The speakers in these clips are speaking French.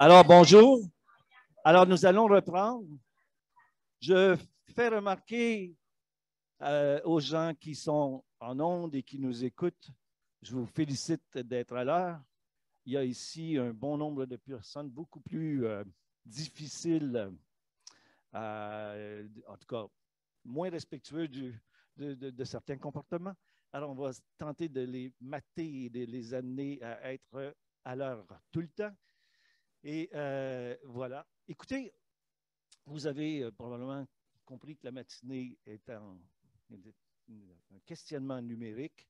Alors, bonjour. Alors, nous allons reprendre. Je fais remarquer aux gens qui sont en ondes et qui nous écoutent, je vous félicite d'être à l'heure. Il y a ici un bon nombre de personnes beaucoup plus difficiles, en tout cas, moins respectueux de certains comportements. Alors, on va tenter de les mater et de les amener à être à l'heure tout le temps. Et voilà. Écoutez, vous avez probablement compris que la matinée est un questionnement numérique.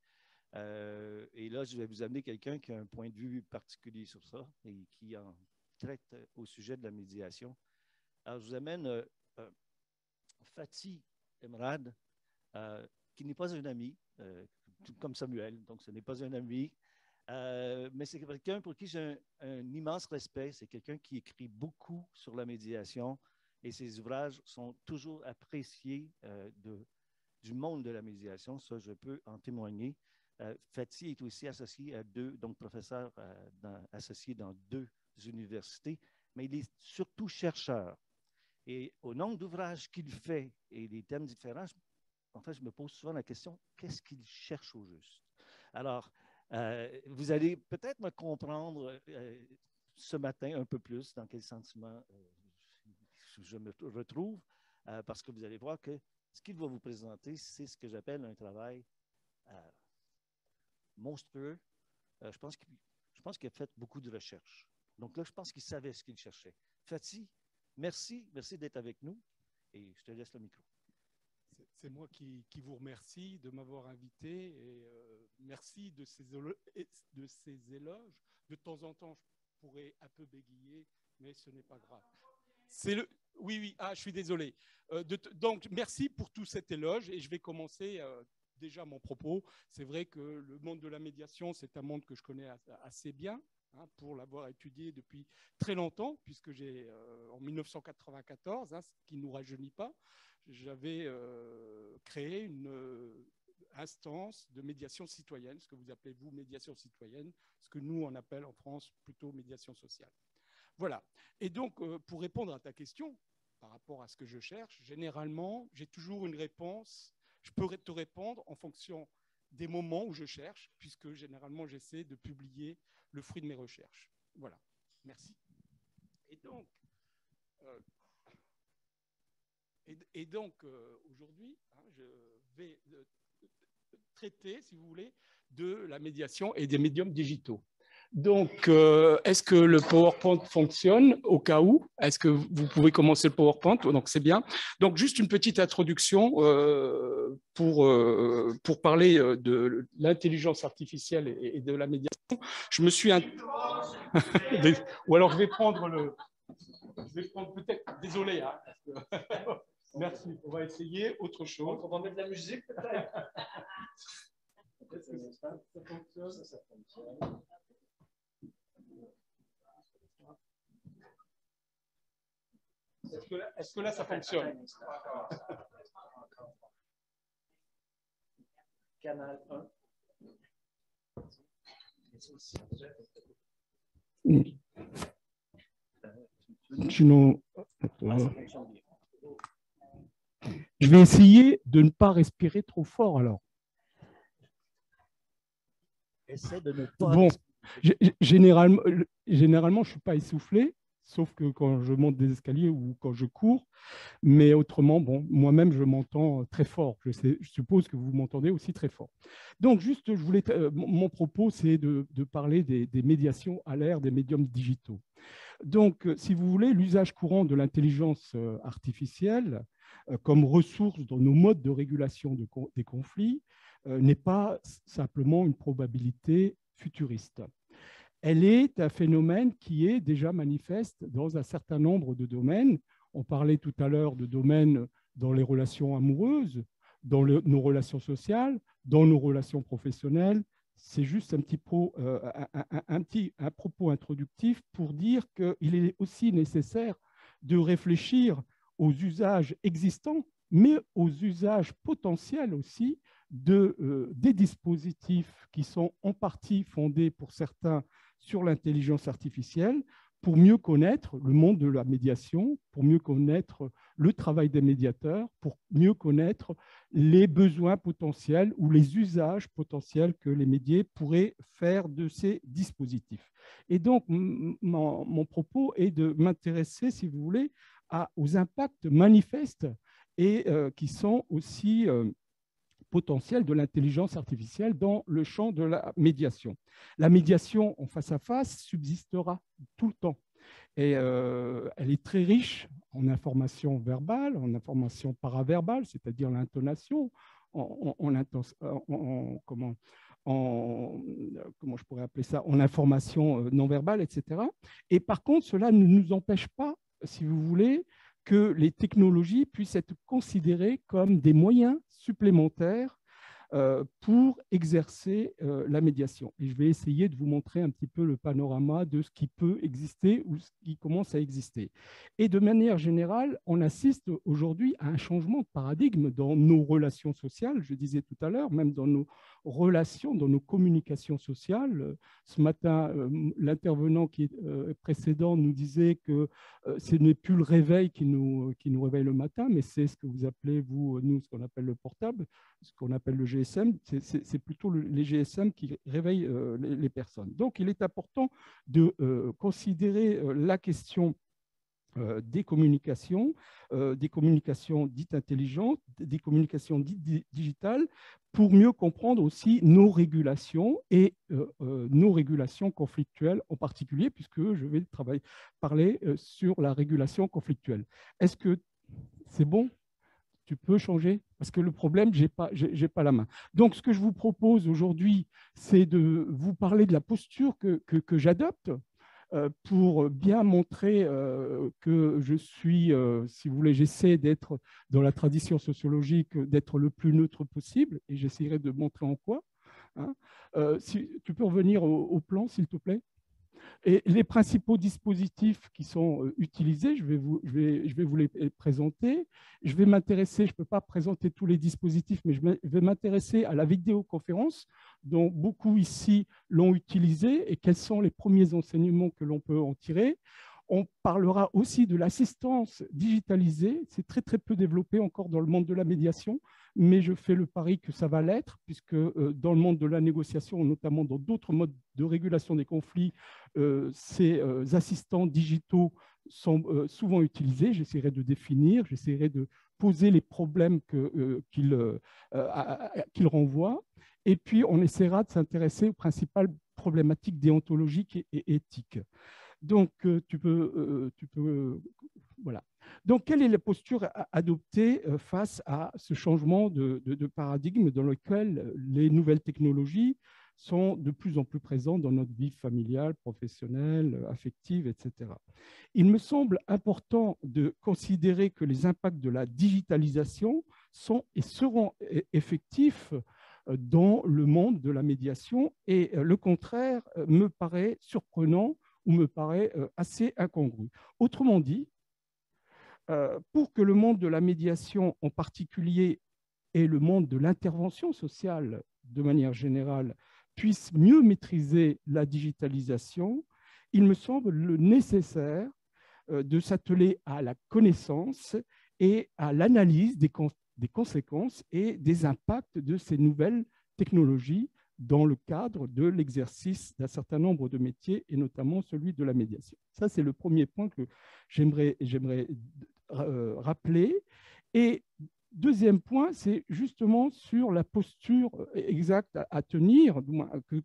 Et là, je vais vous amener quelqu'un qui a un point de vue particulier sur ça et qui en traite au sujet de la médiation. Alors, je vous amène Fatih Emrad, qui n'est pas un ami, comme Samuel, donc ce n'est pas un ami. Mais c'est quelqu'un pour qui j'ai un immense respect. C'est quelqu'un qui écrit beaucoup sur la médiation et ses ouvrages sont toujours appréciés du monde de la médiation. Ça, je peux en témoigner. Fatih est aussi associé à donc professeur associé dans 2 universités, mais il est surtout chercheur. Et au nombre d'ouvrages qu'il fait et des thèmes différents, en fait, je me pose souvent la question, qu'est-ce qu'il cherche au juste? Alors, vous allez peut-être me comprendre ce matin un peu plus dans quel sentiment je me retrouve, parce que vous allez voir que ce qu'il va vous présenter, c'est ce que j'appelle un travail monstrueux. Je pense qu'il a fait beaucoup de recherches. Donc là, je pense qu'il savait ce qu'il cherchait. Fatih, merci d'être avec nous et je te laisse le micro. C'est moi qui vous remercie de m'avoir invité et merci de ces éloges. De temps en temps, je pourrais un peu bégayer, mais ce n'est pas grave. Oui, je suis désolé. Donc, merci pour tout cet éloge et je vais commencer déjà mon propos. C'est vrai que le monde de la médiation, c'est un monde que je connais assez bien, pour l'avoir étudié depuis très longtemps, puisque j'ai en 1994, ce qui ne nous rajeunit pas, j'avais créé une instance de médiation citoyenne, ce que vous appelez vous médiation citoyenne, ce que nous on appelle en France plutôt médiation sociale. Voilà. Et donc, pour répondre à ta question, par rapport à ce que je cherche, généralement, j'ai toujours une réponse. Je peux te répondre en fonction des moments où je cherche, puisque généralement, j'essaie de publier le fruit de mes recherches. Voilà. Merci. Et donc, aujourd'hui, je vais traiter, si vous voulez, de la médiation et des médiums digitaux. Donc, est-ce que le PowerPoint fonctionne au cas où? Est-ce que vous pouvez commencer le PowerPoint? Donc, c'est bien. Donc, juste une petite introduction pour parler de l'intelligence artificielle et de la médiation. Je me suis... Ou alors, je vais prendre peut-être... Désolé, Merci. On va essayer autre chose. On va mettre de la musique, peut-être. Est-ce que ça fonctionne? Ça fonctionne. Est-ce que là, ça fonctionne? Canal 1. Sinon, je vais essayer de ne pas respirer trop fort alors. Essaie de ne pas... Bon, généralement, je ne suis pas essoufflé, sauf que quand je monte des escaliers ou quand je cours. Mais autrement, bon, moi-même, je m'entends très fort. Je suppose que vous m'entendez aussi très fort. Donc, juste, mon propos, c'est de parler des médiations à l'ère des médiums digitaux. Donc, si vous voulez, l'usage courant de l'intelligence artificielle comme ressource dans nos modes de régulation des conflits n'est pas simplement une probabilité futuriste. Elle est un phénomène qui est déjà manifeste dans un certain nombre de domaines. On parlait tout à l'heure de domaines dans les relations amoureuses, dans nos relations sociales, dans nos relations professionnelles. C'est juste un propos introductif pour dire qu'il est aussi nécessaire de réfléchir aux usages existants, mais aux usages potentiels aussi des dispositifs qui sont en partie fondés pour certains sur l'intelligence artificielle, pour mieux connaître le monde de la médiation, pour mieux connaître le travail des médiateurs, pour mieux connaître les besoins potentiels ou les usages potentiels que les médias pourraient faire de ces dispositifs. Et donc, mon propos est de m'intéresser, si vous voulez, aux impacts manifestes et qui sont aussi potentiels de l'intelligence artificielle dans le champ de la médiation. La médiation en face à face subsistera tout le temps. Et elle est très riche en informations verbales, en informations paraverbales, c'est-à-dire l'intonation, comment je pourrais appeler ça, en information non verbale, etc. Et par contre, cela ne nous empêche pas, si vous voulez, que les technologies puissent être considérées comme des moyens supplémentaires pour exercer la médiation. Et je vais essayer de vous montrer un petit peu le panorama de ce qui peut exister ou ce qui commence à exister. Et de manière générale, on assiste aujourd'hui à un changement de paradigme dans nos relations sociales, je disais tout à l'heure, même dans nos relations, dans nos communications sociales. Ce matin, l'intervenant précédent nous disait que ce n'est plus le réveil qui nous réveille le matin, mais c'est ce que vous appelez, vous, nous, ce qu'on appelle le portable, ce qu'on appelle le GSM, c'est plutôt les GSM qui réveillent les personnes. Donc, il est important de considérer la question des communications dites intelligentes, des communications dites digitales, pour mieux comprendre aussi nos régulations et nos régulations conflictuelles en particulier, puisque je vais parler sur la régulation conflictuelle. Est-ce que c'est bon ? Tu peux changer? Parce que le problème, je n'ai pas la main. Donc, ce que je vous propose aujourd'hui, c'est de vous parler de la posture que j'adopte pour bien montrer que je suis, si vous voulez, j'essaie d'être dans la tradition sociologique, d'être le plus neutre possible, et j'essaierai de montrer en quoi. Hein. Si tu peux revenir au plan, s'il te plaît. Et les principaux dispositifs qui sont utilisés, je vais vous les présenter. Je vais m'intéresser, je ne peux pas présenter tous les dispositifs, mais je vais m'intéresser à la vidéoconférence, dont beaucoup ici l'ont utilisé, et quels sont les premiers enseignements que l'on peut en tirer. On parlera aussi de l'assistance digitalisée. C'est très, très peu développé encore dans le monde de la médiation, mais je fais le pari que ça va l'être, puisque dans le monde de la négociation, notamment dans d'autres modes de régulation des conflits, ces assistants digitaux sont souvent utilisés. J'essaierai de définir, j'essaierai de poser les problèmes qu'ils renvoient. Et puis, on essaiera de s'intéresser aux principales problématiques déontologiques et éthiques. Donc, voilà. Donc, quelle est la posture adoptée face à ce changement de paradigme dans lequel les nouvelles technologies sont de plus en plus présentes dans notre vie familiale, professionnelle, affective, etc. Il me semble important de considérer que les impacts de la digitalisation sont et seront effectifs dans le monde de la médiation, et le contraire me paraît surprenant ou me paraît assez incongru. Autrement dit, pour que le monde de la médiation en particulier et le monde de l'intervention sociale de manière générale puissent mieux maîtriser la digitalisation, il me semble nécessaire de s'atteler à la connaissance et à l'analyse des conséquences et des impacts de ces nouvelles technologies dans le cadre de l'exercice d'un certain nombre de métiers, et notamment celui de la médiation. Ça, c'est le premier point que j'aimerais rappeler. Et deuxième point, c'est justement sur la posture exacte à tenir,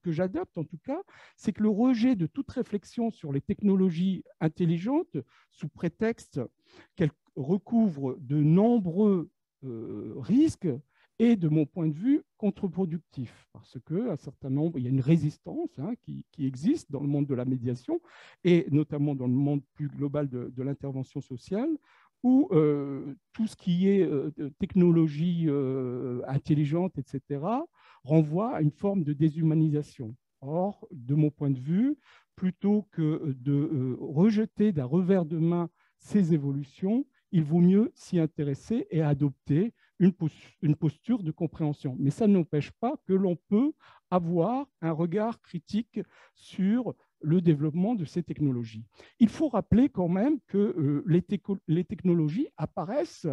que j'adopte en tout cas, c'est que le rejet de toute réflexion sur les technologies intelligentes, sous prétexte qu'elles recouvrent de nombreux risques, est, de mon point de vue, contre-productif, parce qu'un certain nombre, il y a une résistance qui existe dans le monde de la médiation, et notamment dans le monde plus global de l'intervention sociale, où tout ce qui est technologie intelligente, etc., renvoie à une forme de déshumanisation. Or, de mon point de vue, plutôt que de rejeter d'un revers de main ces évolutions, il vaut mieux s'y intéresser et adopter une posture de compréhension. Mais ça n'empêche pas que l'on peut avoir un regard critique sur le développement de ces technologies. Il faut rappeler quand même que les technologies apparaissent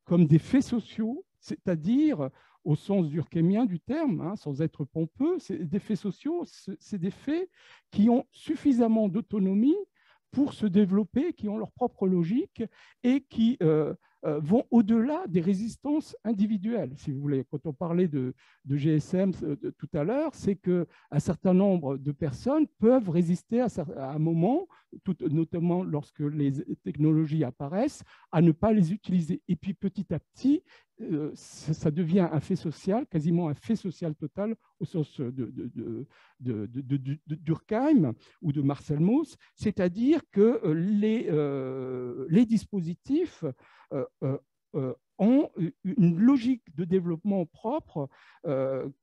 comme des faits sociaux, c'est-à-dire au sens durkheimien du terme, hein, sans être pompeux, des faits sociaux, c'est des faits qui ont suffisamment d'autonomie pour se développer, qui ont leur propre logique et qui vont au-delà des résistances individuelles. Si vous voulez, quand on parlait de GSM tout à l'heure, c'est qu'un certain nombre de personnes peuvent résister à un moment, notamment lorsque les technologies apparaissent, à ne pas les utiliser. Et puis petit à petit, ça devient un fait social, quasiment un fait social total au sens de Durkheim ou de Marcel Mauss, c'est-à-dire que les dispositifs ont une logique de développement propre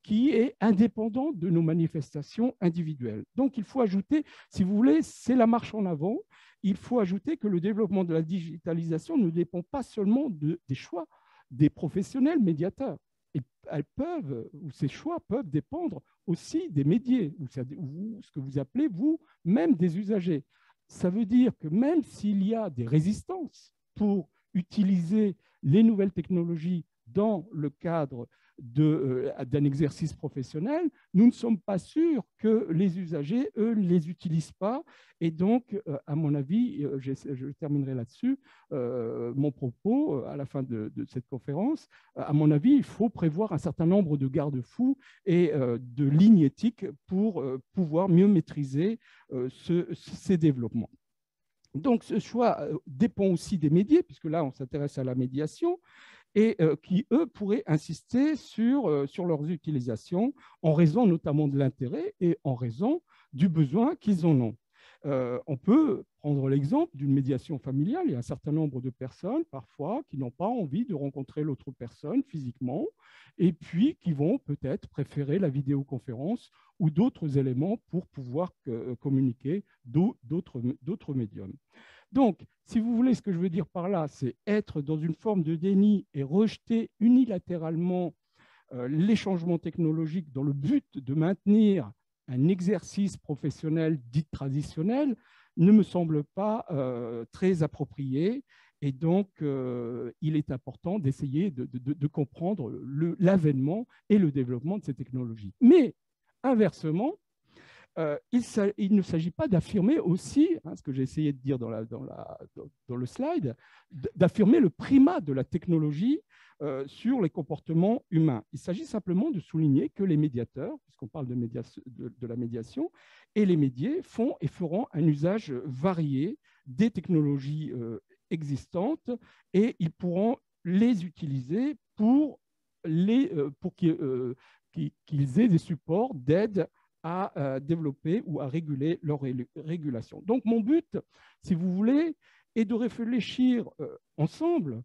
qui est indépendante de nos manifestations individuelles. Donc il faut ajouter, si vous voulez, c'est la marche en avant, il faut ajouter que le développement de la digitalisation ne dépend pas seulement des choix des professionnels médiateurs. Et elles peuvent, ou ces choix peuvent dépendre aussi des médias, ou ce que vous appelez, vous-même, des usagers. Ça veut dire que même s'il y a des résistances pour utiliser les nouvelles technologies dans le cadre d'un exercice professionnel, nous ne sommes pas sûrs que les usagers, eux, ne les utilisent pas. Et donc, à mon avis, je terminerai là-dessus mon propos à la fin de cette conférence. À mon avis, il faut prévoir un certain nombre de garde-fous et de lignes éthiques pour pouvoir mieux maîtriser ces développements. Donc, ce choix dépend aussi des médias, puisque là, on s'intéresse à la médiation, et qui, eux, pourraient insister sur leurs utilisations en raison notamment de l'intérêt et en raison du besoin qu'ils en ont. On peut prendre l'exemple d'une médiation familiale. Il y a un certain nombre de personnes, parfois, qui n'ont pas envie de rencontrer l'autre personne physiquement et puis qui vont peut-être préférer la vidéoconférence ou d'autres éléments pour pouvoir communiquer d'autres médiums. Donc, si vous voulez, ce que je veux dire par là, c'est être dans une forme de déni et rejeter unilatéralement les changements technologiques dans le but de maintenir un exercice professionnel dit traditionnel ne me semble pas très approprié. Et donc, il est important d'essayer de comprendre l'avènement et le développement de ces technologies. Mais, inversement, il ne s'agit pas d'affirmer aussi, hein, ce que j'ai essayé de dire dans le slide, d'affirmer le primat de la technologie sur les comportements humains. Il s'agit simplement de souligner que les médiateurs, puisqu'on parle de la médiation, et les médias font et feront un usage varié des technologies existantes et ils pourront les utiliser pour qu'ils aient des supports d'aide à développer ou à réguler leur régulation. Donc, mon but, si vous voulez, est de réfléchir ensemble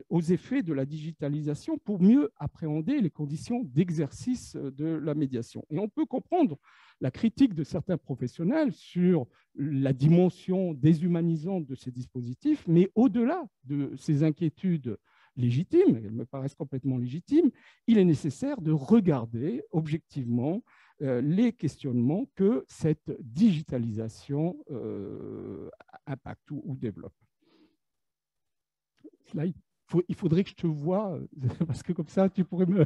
aux effets de la digitalisation pour mieux appréhender les conditions d'exercice de la médiation. Et on peut comprendre la critique de certains professionnels sur la dimension déshumanisante de ces dispositifs, mais au-delà de ces inquiétudes légitimes, elles me paraissent complètement légitimes, il est nécessaire de regarder objectivement les questionnements que cette digitalisation impacte ou développe. Slide. Il faudrait que je te voie, parce que comme ça, tu pourrais me...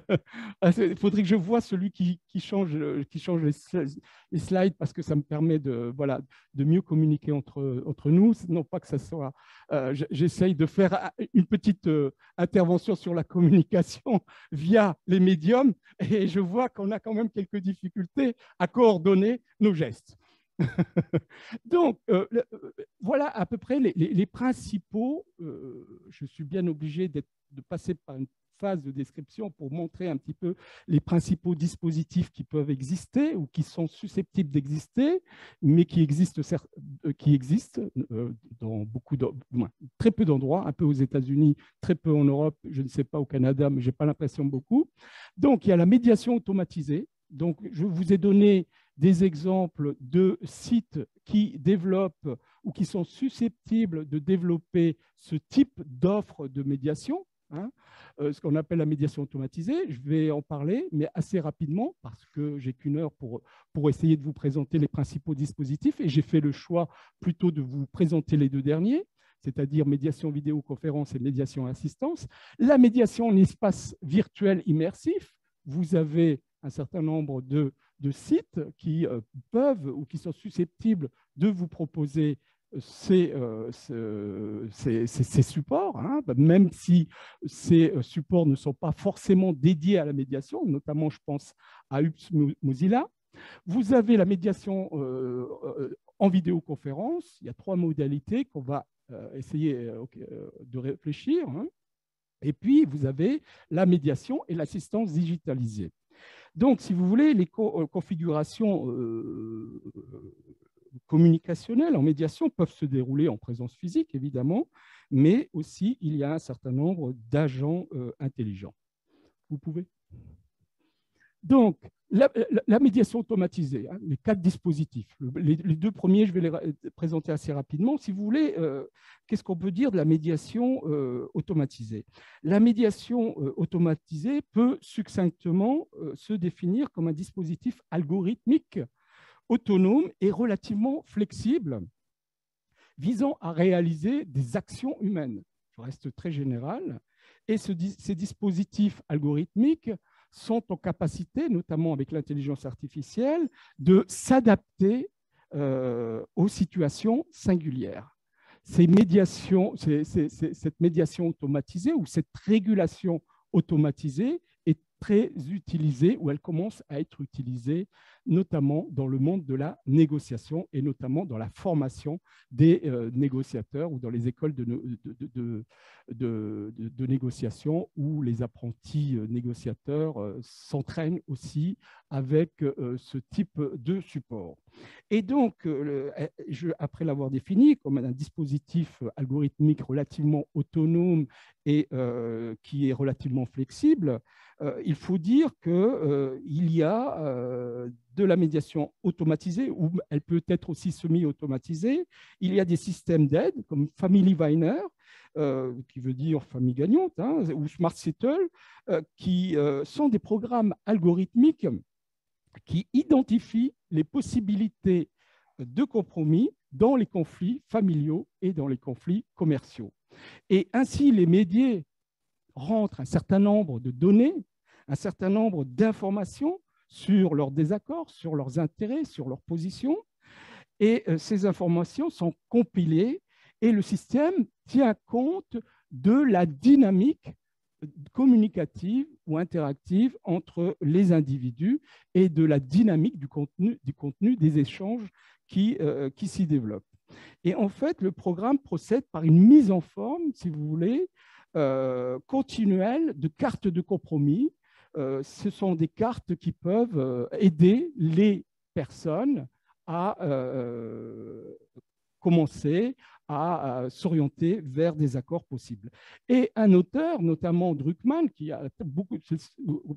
Il faudrait que je voie celui qui change les slides, parce que ça me permet de mieux communiquer entre nous. Non pas que ça soit... J'essaye de faire une petite intervention sur la communication via les médiums, et je vois qu'on a quand même quelques difficultés à coordonner nos gestes. Donc, voilà à peu près les principaux. Je suis bien obligé de passer par une phase de description pour montrer un petit peu les principaux dispositifs qui peuvent exister ou qui sont susceptibles d'exister, mais qui existent dans très peu d'endroits, un peu aux États-Unis, très peu en Europe, je ne sais pas au Canada, mais je n'ai pas l'impression beaucoup. Donc, il y a la médiation automatisée. Donc, je vous ai donné des exemples de sites qui développent ou qui sont susceptibles de développer ce type d'offre de médiation. hein, ce qu'on appelle la médiation automatisée. Je vais en parler, mais assez rapidement, parce que j'ai qu'une heure pour essayer de vous présenter les principaux dispositifs, et j'ai fait le choix plutôt de vous présenter les deux derniers, c'est-à-dire médiation vidéoconférence et médiation assistance. La médiation en espace virtuel immersif, vous avez un certain nombre de sites qui peuvent ou qui sont susceptibles de vous proposer ces supports, hein, même si ces supports ne sont pas forcément dédiés à la médiation, notamment je pense à UPS Mozilla. Vous avez la médiation en vidéoconférence. Il y a 3 modalités qu'on va essayer de réfléchir, hein. Et puis, vous avez la médiation et l'assistance digitalisée. Donc, si vous voulez, les configurations communicationnelles en médiation peuvent se dérouler en présence physique, évidemment, mais aussi, il y a un certain nombre d'agents intelligents. Vous pouvez ? Donc, la médiation automatisée, hein, les 4 dispositifs. Les 2 premiers, je vais les présenter assez rapidement. Si vous voulez, qu'est-ce qu'on peut dire de la médiation automatisée? La médiation automatisée peut succinctement se définir comme un dispositif algorithmique, autonome et relativement flexible, visant à réaliser des actions humaines. Je reste très général. Et ces dispositifs algorithmiques sont en capacité, notamment avec l'intelligence artificielle, de s'adapter aux situations singulières. Cette médiation automatisée ou cette régulation automatisée est très utilisée, ou elle commence à être utilisée, notamment dans le monde de la négociation et notamment dans la formation des négociateurs ou dans les écoles de négociation où les apprentis négociateurs s'entraînent aussi avec ce type de support. Et donc, après l'avoir défini comme un dispositif algorithmique relativement autonome et qui est relativement flexible, il faut dire qu'il y a de la médiation automatisée, ou elle peut être aussi semi-automatisée. Il y a des systèmes d'aide comme Family Viner, qui veut dire famille gagnante, hein, ou Smart Settle, qui sont des programmes algorithmiques qui identifient les possibilités de compromis dans les conflits familiaux et dans les conflits commerciaux. Et ainsi, les médiés rentrent un certain nombre de données, un certain nombre d'informations sur leurs désaccords, sur leurs intérêts, sur leurs positions. Et ces informations sont compilées et le système tient compte de la dynamique communicative ou interactive entre les individus et de la dynamique du contenu des échanges qui s'y développent. Et en fait, le programme procède par une mise en forme, si vous voulez, continuelle de cartes de compromis. Ce sont des cartes qui peuvent aider les personnes à commencer à s'orienter vers des accords possibles. Et un auteur, notamment Druckmann, qui a c'est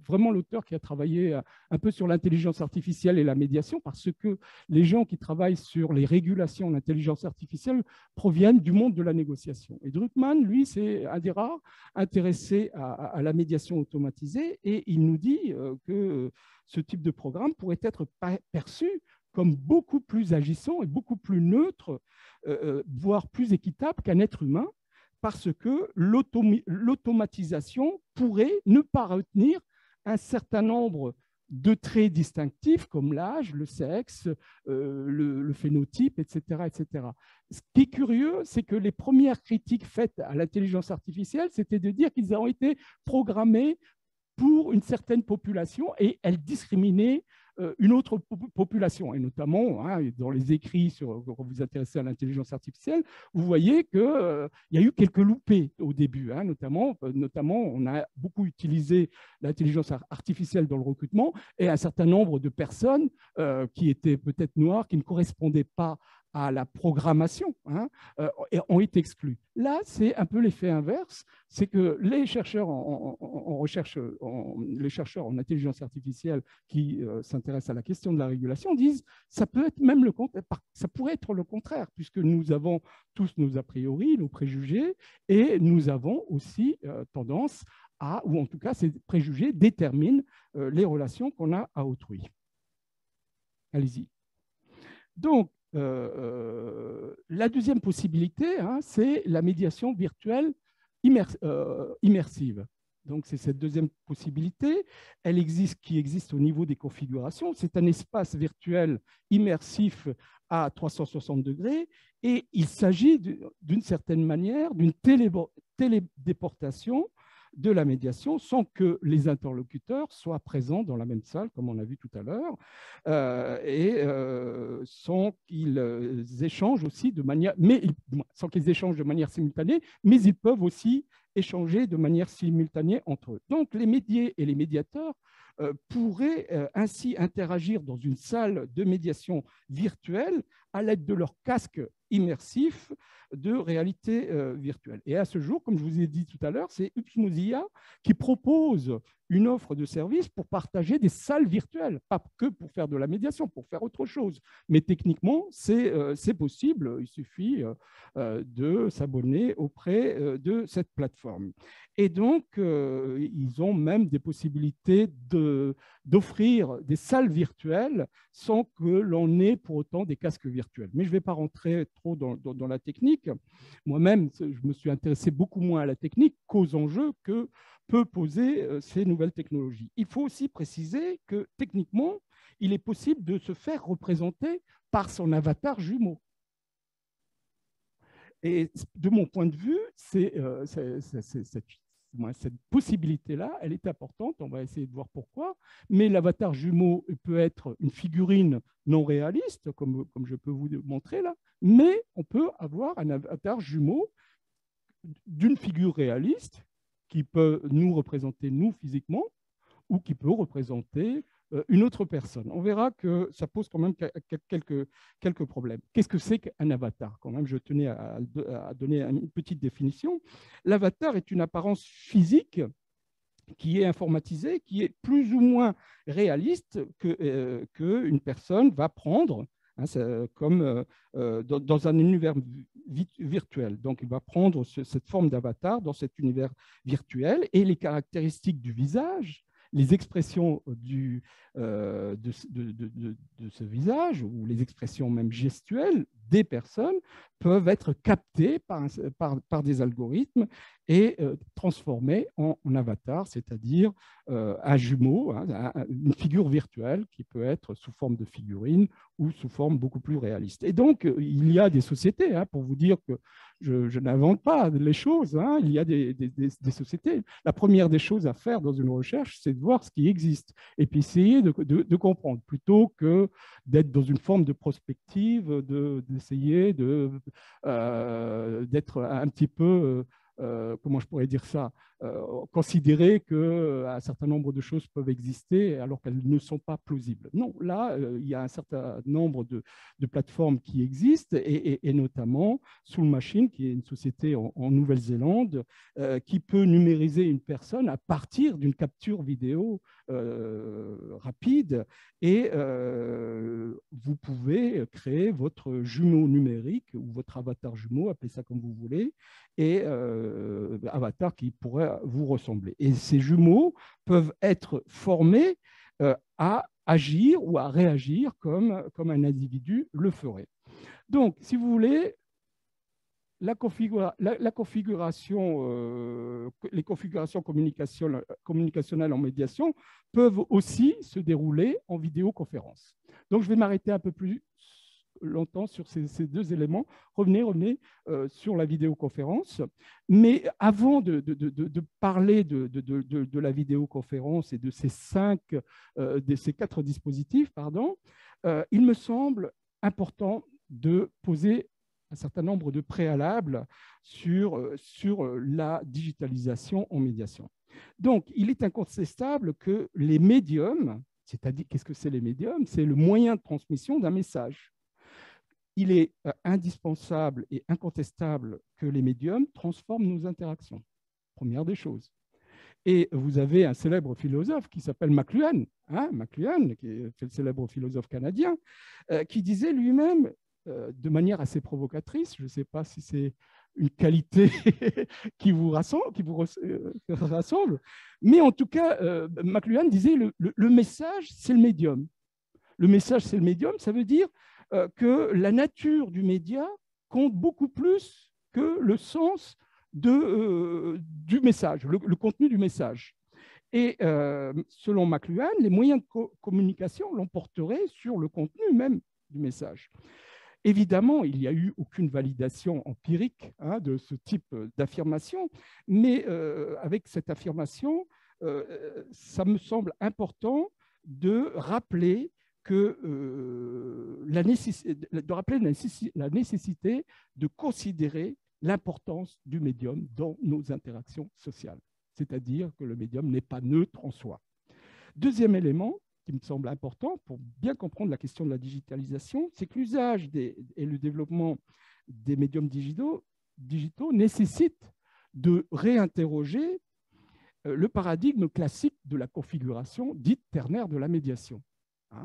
vraiment l'auteur qui a travaillé un peu sur l'intelligence artificielle et la médiation, parce que les gens qui travaillent sur les régulations en intelligence artificielle proviennent du monde de la négociation. Et Druckmann, lui, c'est un des rares intéressés à la médiation automatisée, et il nous dit que ce type de programme pourrait être perçu comme beaucoup plus agissant et beaucoup plus neutre, voire plus équitable qu'un être humain, parce que l'automatisation pourrait ne pas retenir un certain nombre de traits distinctifs comme l'âge, le sexe, le phénotype, etc., etc. Ce qui est curieux, c'est que les premières critiques faites à l'intelligence artificielle, c'était de dire qu'ils ont été programmés pour une certaine population et elles discriminaient une autre population. Et notamment, hein, dans les écrits quand vous vous intéressez à l'intelligence artificielle, vous voyez qu'il y a eu quelques loupés au début. Hein, notamment, on a beaucoup utilisé l'intelligence artificielle dans le recrutement et un certain nombre de personnes qui étaient peut-être noires, qui ne correspondaient pas à la programmation, ont été exclus. Là, c'est un peu l'effet inverse, c'est que les chercheurs les chercheurs en intelligence artificielle qui s'intéressent à la question de la régulation disent ça peut être même ça pourrait être le contraire, puisque nous avons tous nos a priori, nos préjugés, et nous avons aussi tendance ou en tout cas, ces préjugés déterminent les relations qu'on a à autrui. Allez-y. Donc, la deuxième possibilité, c'est la médiation virtuelle immersive. Donc, c'est cette deuxième possibilité. Qui existe au niveau des configurations. C'est un espace virtuel immersif à 360 degrés et il s'agit d'une certaine manière d'une télédéportation de la médiation sans que les interlocuteurs soient présents dans la même salle, comme on a vu tout à l'heure, sans qu'ils échangent aussi de manière, sans qu'ils échangent de manière simultanée, mais ils peuvent aussi échanger de manière simultanée entre eux. Donc, les médiés et les médiateurs pourraient ainsi interagir dans une salle de médiation virtuelle à l'aide de leur casque immersif de réalité virtuelle. Et à ce jour, comme je vous ai dit tout à l'heure, c'est Upsmozilla qui propose une offre de service pour partager des salles virtuelles, pas que pour faire de la médiation, pour faire autre chose. Mais techniquement, c'est possible, il suffit de s'abonner auprès de cette plateforme. Et donc, ils ont même des possibilités d'offrir des salles virtuelles sans que l'on ait pour autant des casques virtuels. Mais je ne vais pas rentrer trop dans la technique. Moi-même, je me suis intéressé beaucoup moins à la technique qu'aux enjeux que peut poser ces nouvelles technologies. Il faut aussi préciser que techniquement, il est possible de se faire représenter par son avatar jumeau. Et de mon point de vue, cette possibilité-là, elle est importante. On va essayer de voir pourquoi. Mais l'avatar jumeau peut être une figurine non réaliste, comme je peux vous montrer là, mais on peut avoir un avatar jumeau d'une figure réaliste qui peut nous représenter, nous, physiquement, ou qui peut représenter une autre personne. On verra que ça pose quand même quelques problèmes. Qu'est-ce que c'est qu'un avatar? Quand même, je tenais à donner une petite définition. L'avatar est une apparence physique qui est informatisée, qui est plus ou moins réaliste qu'une personne va prendre, comme dans un univers virtuel. Donc, il va prendre cette forme d'avatar dans cet univers virtuel et les caractéristiques du visage, les expressions de ce visage ou les expressions même gestuelles des personnes peuvent être captées par des algorithmes et transformées en avatar, c'est-à-dire un jumeau, une figure virtuelle qui peut être sous forme de figurine ou sous forme beaucoup plus réaliste. Et donc, il y a des sociétés, pour vous dire que je n'invente pas les choses, il y a des sociétés. La première des choses à faire dans une recherche, c'est de voir ce qui existe et puis essayer de comprendre, plutôt que d'être dans une forme de prospective, d'essayer d'être un petit peu, comment je pourrais dire ça, considérer qu'un certain nombre de choses peuvent exister alors qu'elles ne sont pas plausibles. Non, là, il y a un certain nombre de plateformes qui existent et notamment Soul Machine, qui est une société en Nouvelle-Zélande, qui peut numériser une personne à partir d'une capture vidéo rapide et vous pouvez créer votre jumeau numérique ou votre avatar jumeau, appelez ça comme vous voulez, et avatar qui pourrait vous ressembler. Et ces jumeaux peuvent être formés à agir ou à réagir comme un individu le ferait. Donc, si vous voulez, les configurations communicationnelles en médiation peuvent aussi se dérouler en vidéoconférence. Donc, je vais m'arrêter un peu plus longtemps sur ces deux éléments. Revenez sur la vidéoconférence. Mais avant de parler de la vidéoconférence et de ces quatre dispositifs, il me semble important de poser un certain nombre de préalables sur la digitalisation en médiation. Donc, il est incontestable que les médiums, c'est-à-dire, qu'est-ce que c'est les médiums? C'est le moyen de transmission d'un message. il est indispensable et incontestable que les médiums transforment nos interactions. Première des choses. Et vous avez un célèbre philosophe qui s'appelle McLuhan, McLuhan, qui est le célèbre philosophe canadien, qui disait lui-même, de manière assez provocatrice, je ne sais pas si c'est une qualité qui vous rassemble, mais en tout cas, McLuhan disait le message, c'est le médium. Le message, c'est le médium, ça veut dire que la nature du média compte beaucoup plus que le sens du message, le contenu du message. Et selon McLuhan, les moyens de communication l'emporteraient sur le contenu même du message. Évidemment, il n'y a eu aucune validation empirique de ce type d'affirmation, mais avec cette affirmation, ça me semble important de rappeler la nécessité de considérer l'importance du médium dans nos interactions sociales, c'est-à-dire que le médium n'est pas neutre en soi. Deuxième élément qui me semble important pour bien comprendre la question de la digitalisation, c'est que l'usage et le développement des médiums digitaux nécessitent de réinterroger le paradigme classique de la configuration dite ternaire de la médiation.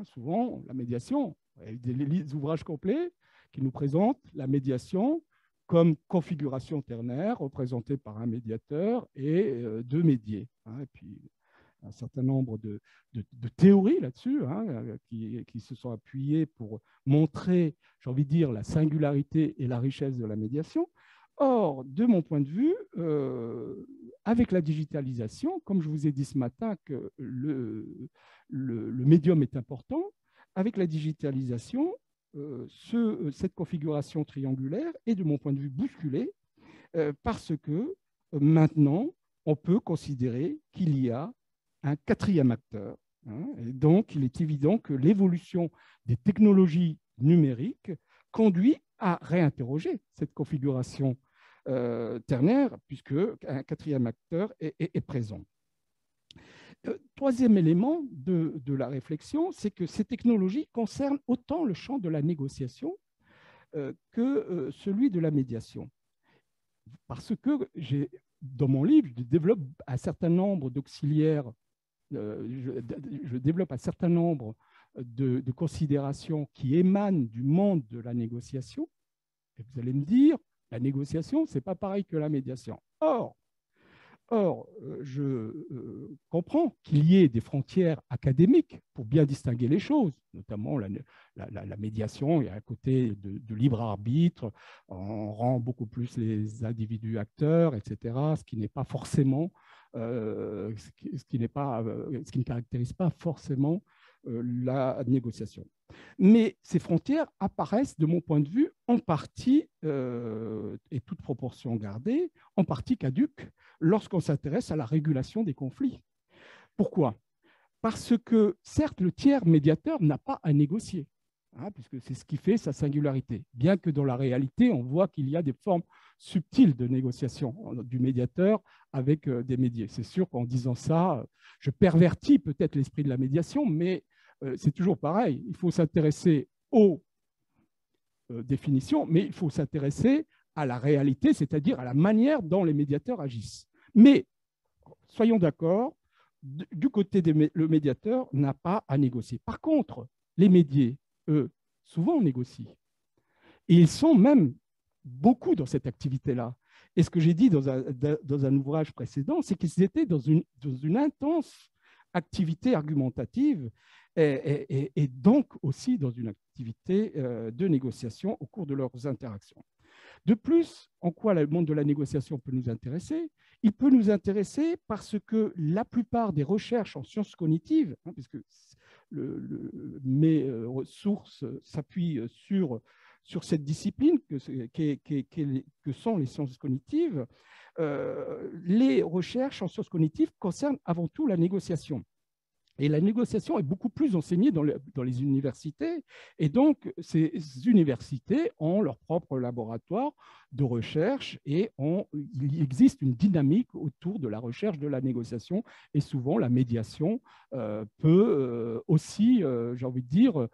Souvent, la médiation, il y a des ouvrages complets qui nous présentent la médiation comme configuration ternaire représentée par un médiateur et deux médiés. Et puis, un certain nombre de théories là-dessus qui se sont appuyées pour montrer, j'ai envie de dire, la singularité et la richesse de la médiation. Or, de mon point de vue, avec la digitalisation, comme je vous ai dit ce matin que le médium est important, avec la digitalisation, cette configuration triangulaire est, de mon point de vue, bousculée parce que maintenant, on peut considérer qu'il y a un quatrième acteur. Et donc, il est évident que l'évolution des technologies numériques conduit à réinterroger cette configuration ternaire, puisque un quatrième acteur est présent. Troisième élément de la réflexion, c'est que ces technologies concernent autant le champ de la négociation que celui de la médiation. Parce que dans mon livre, je développe un certain nombre d'auxiliaires, je développe un certain nombre de considérations qui émanent du monde de la négociation. Et vous allez me dire, la négociation, ce n'est pas pareil que la médiation. Or, je comprends qu'il y ait des frontières académiques pour bien distinguer les choses, notamment la médiation. Il y a un côté de libre arbitre, on rend beaucoup plus les individus acteurs, etc., ce qui n'est pas forcément, ce qui ne caractérise pas forcément la négociation. Mais ces frontières apparaissent, de mon point de vue, en partie, et toute proportion gardée, en partie caduques lorsqu'on s'intéresse à la régulation des conflits. Pourquoi? Parce que, certes, le tiers médiateur n'a pas à négocier, puisque c'est ce qui fait sa singularité, bien que dans la réalité, on voit qu'il y a des formes subtiles de négociation du médiateur avec des médiés. C'est sûr qu'en disant ça, je pervertis peut-être l'esprit de la médiation, mais c'est toujours pareil. Il faut s'intéresser aux définitions, mais il faut s'intéresser à la réalité, c'est-à-dire à la manière dont les médiateurs agissent. Mais, soyons d'accord, du côté le médiateur n'a pas à négocier. Par contre, les médiés, eux, souvent négocient. Et ils sont même beaucoup dans cette activité-là. Et ce que j'ai dit dans un ouvrage précédent, c'est qu'ils étaient dans une intense activité argumentative et donc aussi dans une activité de négociation au cours de leurs interactions. De plus, en quoi le monde de la négociation peut nous intéresser? Il peut nous intéresser parce que la plupart des recherches en sciences cognitives, puisque mes sources s'appuient sur cette discipline que sont les sciences cognitives, les recherches en sciences cognitives concernent avant tout la négociation. Et la négociation est beaucoup plus enseignée dans les universités. Et donc, ces universités ont leur propre laboratoire de recherche et il existe une dynamique autour de la recherche, de la négociation, et souvent la médiation peut aussi, j'ai envie de dire,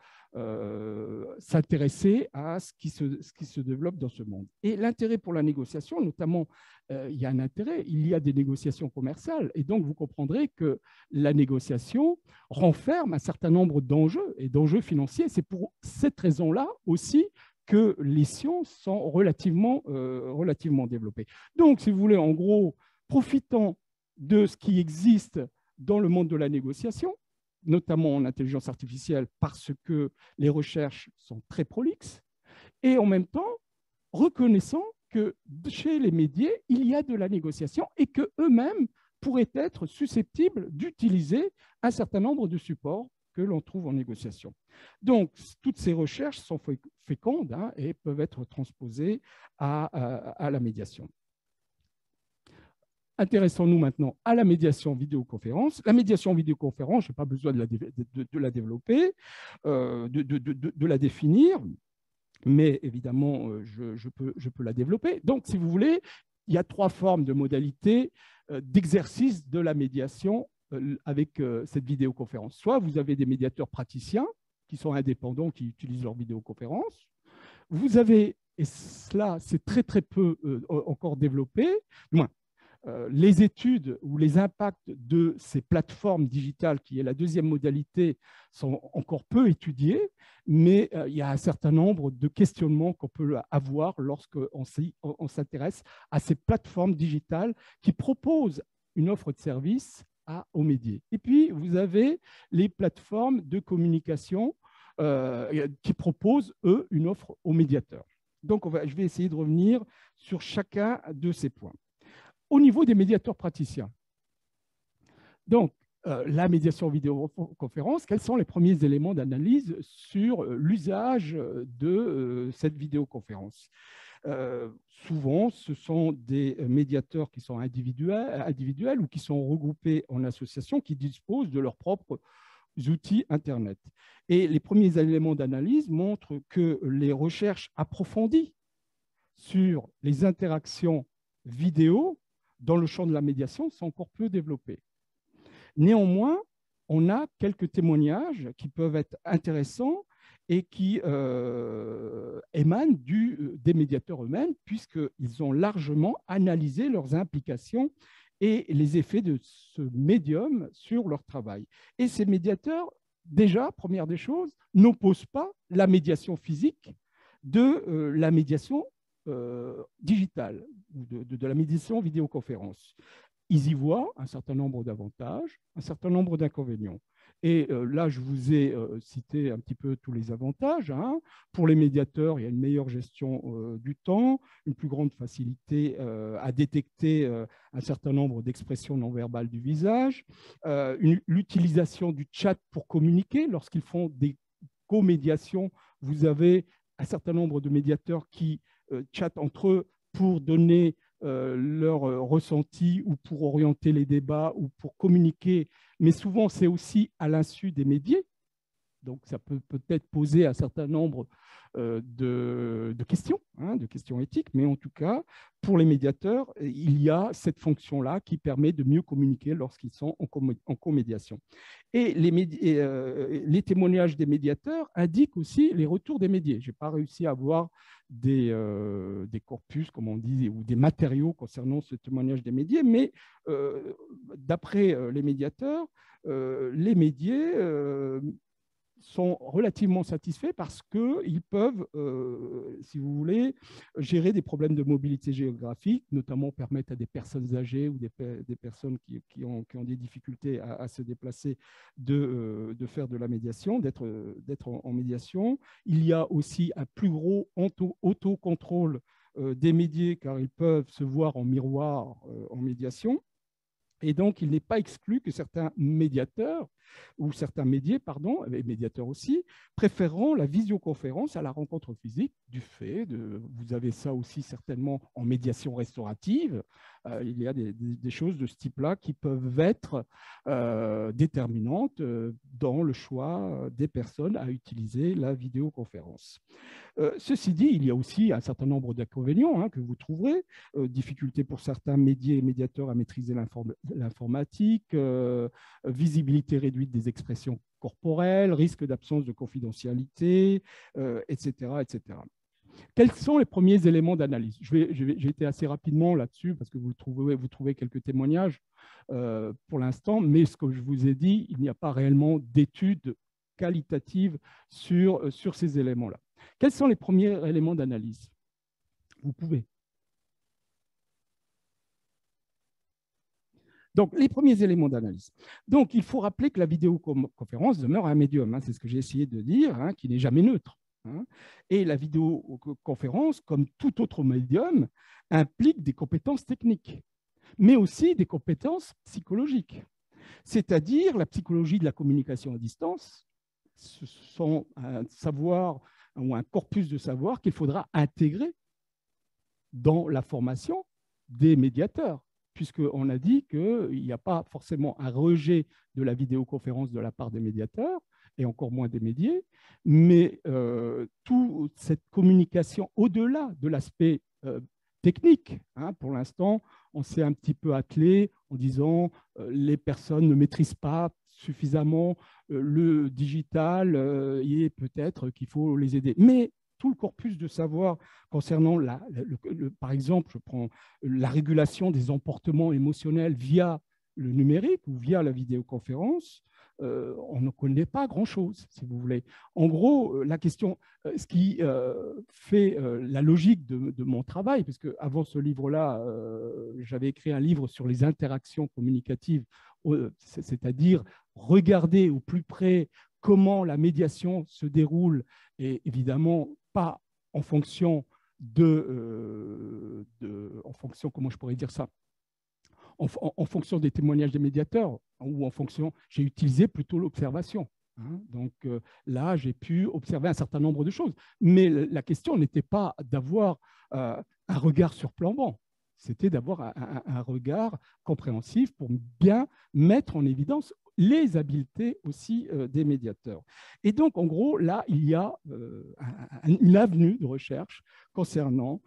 s'intéresser à ce qui se développe dans ce monde. Et l'intérêt pour la négociation, notamment, il y a un intérêt, il y a des négociations commerciales, et donc vous comprendrez que la négociation renferme un certain nombre d'enjeux et d'enjeux financiers. C'est pour cette raison-là aussi que les sciences sont relativement développées. Donc, si vous voulez, en gros, profitant de ce qui existe dans le monde de la négociation, notamment en intelligence artificielle, parce que les recherches sont très prolixes, et en même temps, reconnaissant que chez les médias, il y a de la négociation et qu'eux-mêmes pourraient être susceptibles d'utiliser un certain nombre de supports que l'on trouve en négociation. Donc, toutes ces recherches sont fécondes et peuvent être transposées à la médiation. Intéressons-nous maintenant à la médiation vidéoconférence. La médiation vidéoconférence, je n'ai pas besoin de la développer, de la définir, mais évidemment, je peux la développer. Donc, si vous voulez, il y a 3 formes de modalités d'exercice de la médiation avec cette vidéoconférence. Soit vous avez des médiateurs praticiens qui sont indépendants, qui utilisent leur vidéoconférence. Vous avez, et cela c'est très très peu encore développé, du moins, les études ou les impacts de ces plateformes digitales, qui est la deuxième modalité, sont encore peu étudiés, mais il y a un certain nombre de questionnements qu'on peut avoir lorsqu'on s'intéresse à ces plateformes digitales qui proposent une offre de service aux médias. Et puis, vous avez les plateformes de communication qui proposent, eux, une offre aux médiateurs. Donc, je vais essayer de revenir sur chacun de ces points. Au niveau des médiateurs praticiens, donc, la médiation vidéoconférence, quels sont les premiers éléments d'analyse sur l'usage de cette vidéoconférence? Souvent, ce sont des médiateurs qui sont individuels ou qui sont regroupés en associations qui disposent de leurs propres outils Internet. Et les premiers éléments d'analyse montrent que les recherches approfondies sur les interactions vidéo dans le champ de la médiation sont encore peu développées. Néanmoins, on a quelques témoignages qui peuvent être intéressants et qui émanent des médiateurs eux-mêmes, puisqu'ils ont largement analysé leurs implications et les effets de ce médium sur leur travail. Et ces médiateurs, déjà, première des choses, n'opposent pas la médiation physique de la médiation digitale, ou de la médiation vidéoconférence. Ils y voient un certain nombre d'avantages, un certain nombre d'inconvénients. Et là, je vous ai cité un petit peu tous les avantages. Pour les médiateurs, il y a une meilleure gestion du temps, une plus grande facilité à détecter un certain nombre d'expressions non verbales du visage, l'utilisation du chat pour communiquer. Lorsqu'ils font des co-médiations, vous avez un certain nombre de médiateurs qui chattent entre eux pour donner leur ressenti ou pour orienter les débats ou pour communiquer, mais souvent c'est aussi à l'insu des médias. Donc ça peut peut-être poser un certain nombre de questions, de questions éthiques, mais en tout cas, pour les médiateurs, il y a cette fonction-là qui permet de mieux communiquer lorsqu'ils sont en co-médiation. Et les témoignages des médiateurs indiquent aussi les retours des médias. Je n'ai pas réussi à avoir des corpus, comme on dit, ou des matériaux concernant ce témoignage des médias, mais d'après les médiateurs, les médias sont relativement satisfaits parce qu'ils peuvent, si vous voulez, gérer des problèmes de mobilité géographique, notamment permettre à des personnes âgées ou des personnes qui ont des difficultés à se déplacer de faire de la médiation, d'être en médiation. Il y a aussi un plus gros autocontrôle des médias car ils peuvent se voir en miroir en médiation. Et donc, il n'est pas exclu que certains médiateurs, ou certains médiateurs aussi, préféreront la visioconférence à la rencontre physique du fait de, vous avez ça aussi certainement en médiation restaurative, il y a des choses de ce type-là qui peuvent être déterminantes dans le choix des personnes à utiliser la vidéoconférence. Ceci dit, il y a aussi un certain nombre d'inconvénients que vous trouverez. Difficulté pour certains médias et médiateurs à maîtriser l'informatique, visibilité réduite des expressions corporelles, risque d'absence de confidentialité, etc., etc. Quels sont les premiers éléments d'analyse? J'ai été assez rapidement là-dessus parce que vous trouvez quelques témoignages pour l'instant, mais ce que je vous ai dit, il n'y a pas réellement d'études qualitatives sur ces éléments-là. Quels sont les premiers éléments d'analyse? Vous pouvez. Donc, les premiers éléments d'analyse. Donc, il faut rappeler que la vidéoconférence demeure un médium, c'est ce que j'ai essayé de dire, qui n'est jamais neutre. Et la vidéoconférence, comme tout autre médium, implique des compétences techniques, mais aussi des compétences psychologiques. C'est-à-dire la psychologie de la communication à distance, ce sont un savoir ou un corpus de savoir qu'il faudra intégrer dans la formation des médiateurs, puisqu'on a dit qu'il n'y a pas forcément un rejet de la vidéoconférence de la part des médiateurs, et encore moins des médiés, mais toute cette communication au-delà de l'aspect technique. Pour l'instant, on s'est un petit peu attelé en disant les personnes ne maîtrisent pas suffisamment le digital et peut-être qu'il faut les aider. Mais tout le corpus de savoir concernant, par exemple, je prends la régulation des emportements émotionnels via le numérique ou via la vidéoconférence, on ne connaît pas grand-chose, si vous voulez. En gros, la question, ce qui fait la logique de mon travail, parce qu'avant ce livre-là, j'avais écrit un livre sur les interactions communicatives, c'est-à-dire regarder au plus près comment la médiation se déroule, et évidemment pas en fonction comment je pourrais dire ça, en fonction des témoignages des médiateurs, ou en fonction, j'ai utilisé plutôt l'observation. Donc là, j'ai pu observer un certain nombre de choses. Mais la question n'était pas d'avoir un regard surplombant, c'était d'avoir un regard compréhensif pour bien mettre en évidence les habiletés aussi des médiateurs. Et donc, en gros, là, il y a une avenue de recherche concernant